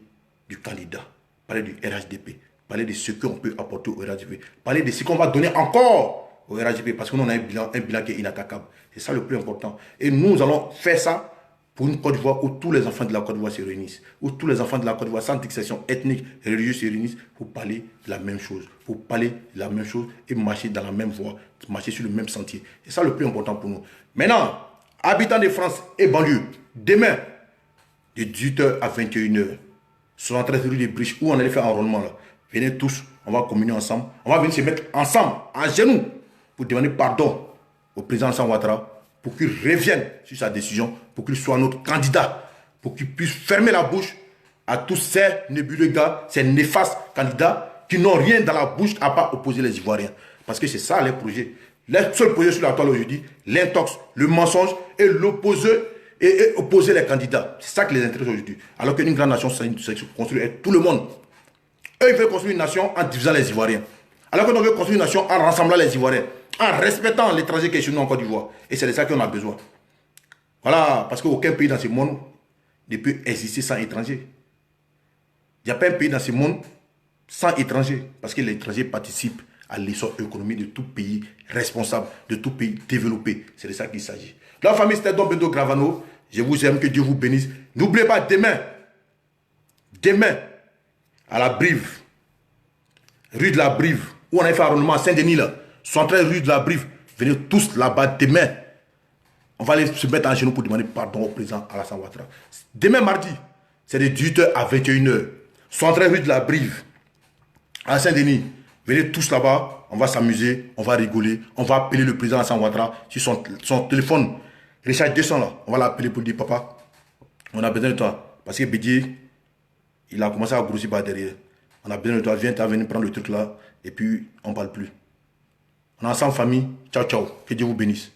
du candidat, parler du RHDP, parler de ce qu'on peut apporter au RHDP, parler de ce qu'on va donner encore au RHDP, parce que nous on a un bilan qui est inattaquable. C'est ça le plus important. Et nous allons faire ça pour une Côte d'Ivoire où tous les enfants de la Côte d'Ivoire se réunissent, où tous les enfants de la Côte d'Ivoire, sans distinction ethnique et religieuse, se réunissent pour parler de la même chose, pour parler de la même chose et marcher dans la même voie, marcher sur le même sentier. C'est ça le plus important pour nous. Maintenant, habitants de France et banlieue, demain, de 18h à 21h, 73 rue des Briches, où on allait faire un enrôlement là. Venez tous, on va communier ensemble. On va venir se mettre ensemble, à genoux, pour demander pardon au président Alassane Ouattara, pour qu'il revienne sur sa décision, pour qu'il soit notre candidat, pour qu'il puisse fermer la bouche à tous ces nébuleux gars, ces néfastes candidats qui n'ont rien dans la bouche à part opposer les Ivoiriens. Parce que c'est ça les projets. Les seuls projets sur la toile aujourd'hui, l'intox, le mensonge et l'opposer. Et opposer les candidats. C'est ça qui les intéresse aujourd'hui. Alors qu'une grande nation, c'est construire avec tout le monde. Eux, ils veulent construire une nation en divisant les Ivoiriens. Alors que nous veut construire une nation en rassemblant les Ivoiriens. En respectant l'étranger qui est chez nous en Côte d'Ivoire. Et c'est de ça qu'on a besoin. Voilà, parce qu'aucun pays dans ce monde ne peut exister sans étrangers. Il n'y a pas un pays dans ce monde sans étrangers. Parce que l'étranger participe à l'essor économique de tout pays responsable, de tout pays développé. C'est de ça qu'il s'agit. La famille, c'était Don Benito Gravano. Je vous aime, que Dieu vous bénisse. N'oubliez pas, demain, à la Brive, rue de la Brive, où on a fait un arrondissement à Saint-Denis, là, 113 rue de la Brive, venez tous là-bas demain. On va aller se mettre en genoux pour demander pardon au président Alassane Ouattara. Demain, mardi, c'est de 18h à 21h. 113 rue de la Brive, à Saint-Denis. Venez tous là-bas, on va s'amuser, on va rigoler, on va appeler le président Alassane Ouattara sur son téléphone. Richard 200 là, on va l'appeler pour dire papa, on a besoin de toi. Parce que Bédié, il a commencé à grossir par derrière. On a besoin de toi, viens venir prendre le truc là, et puis on ne parle plus. On est ensemble famille, ciao ciao, que Dieu vous bénisse.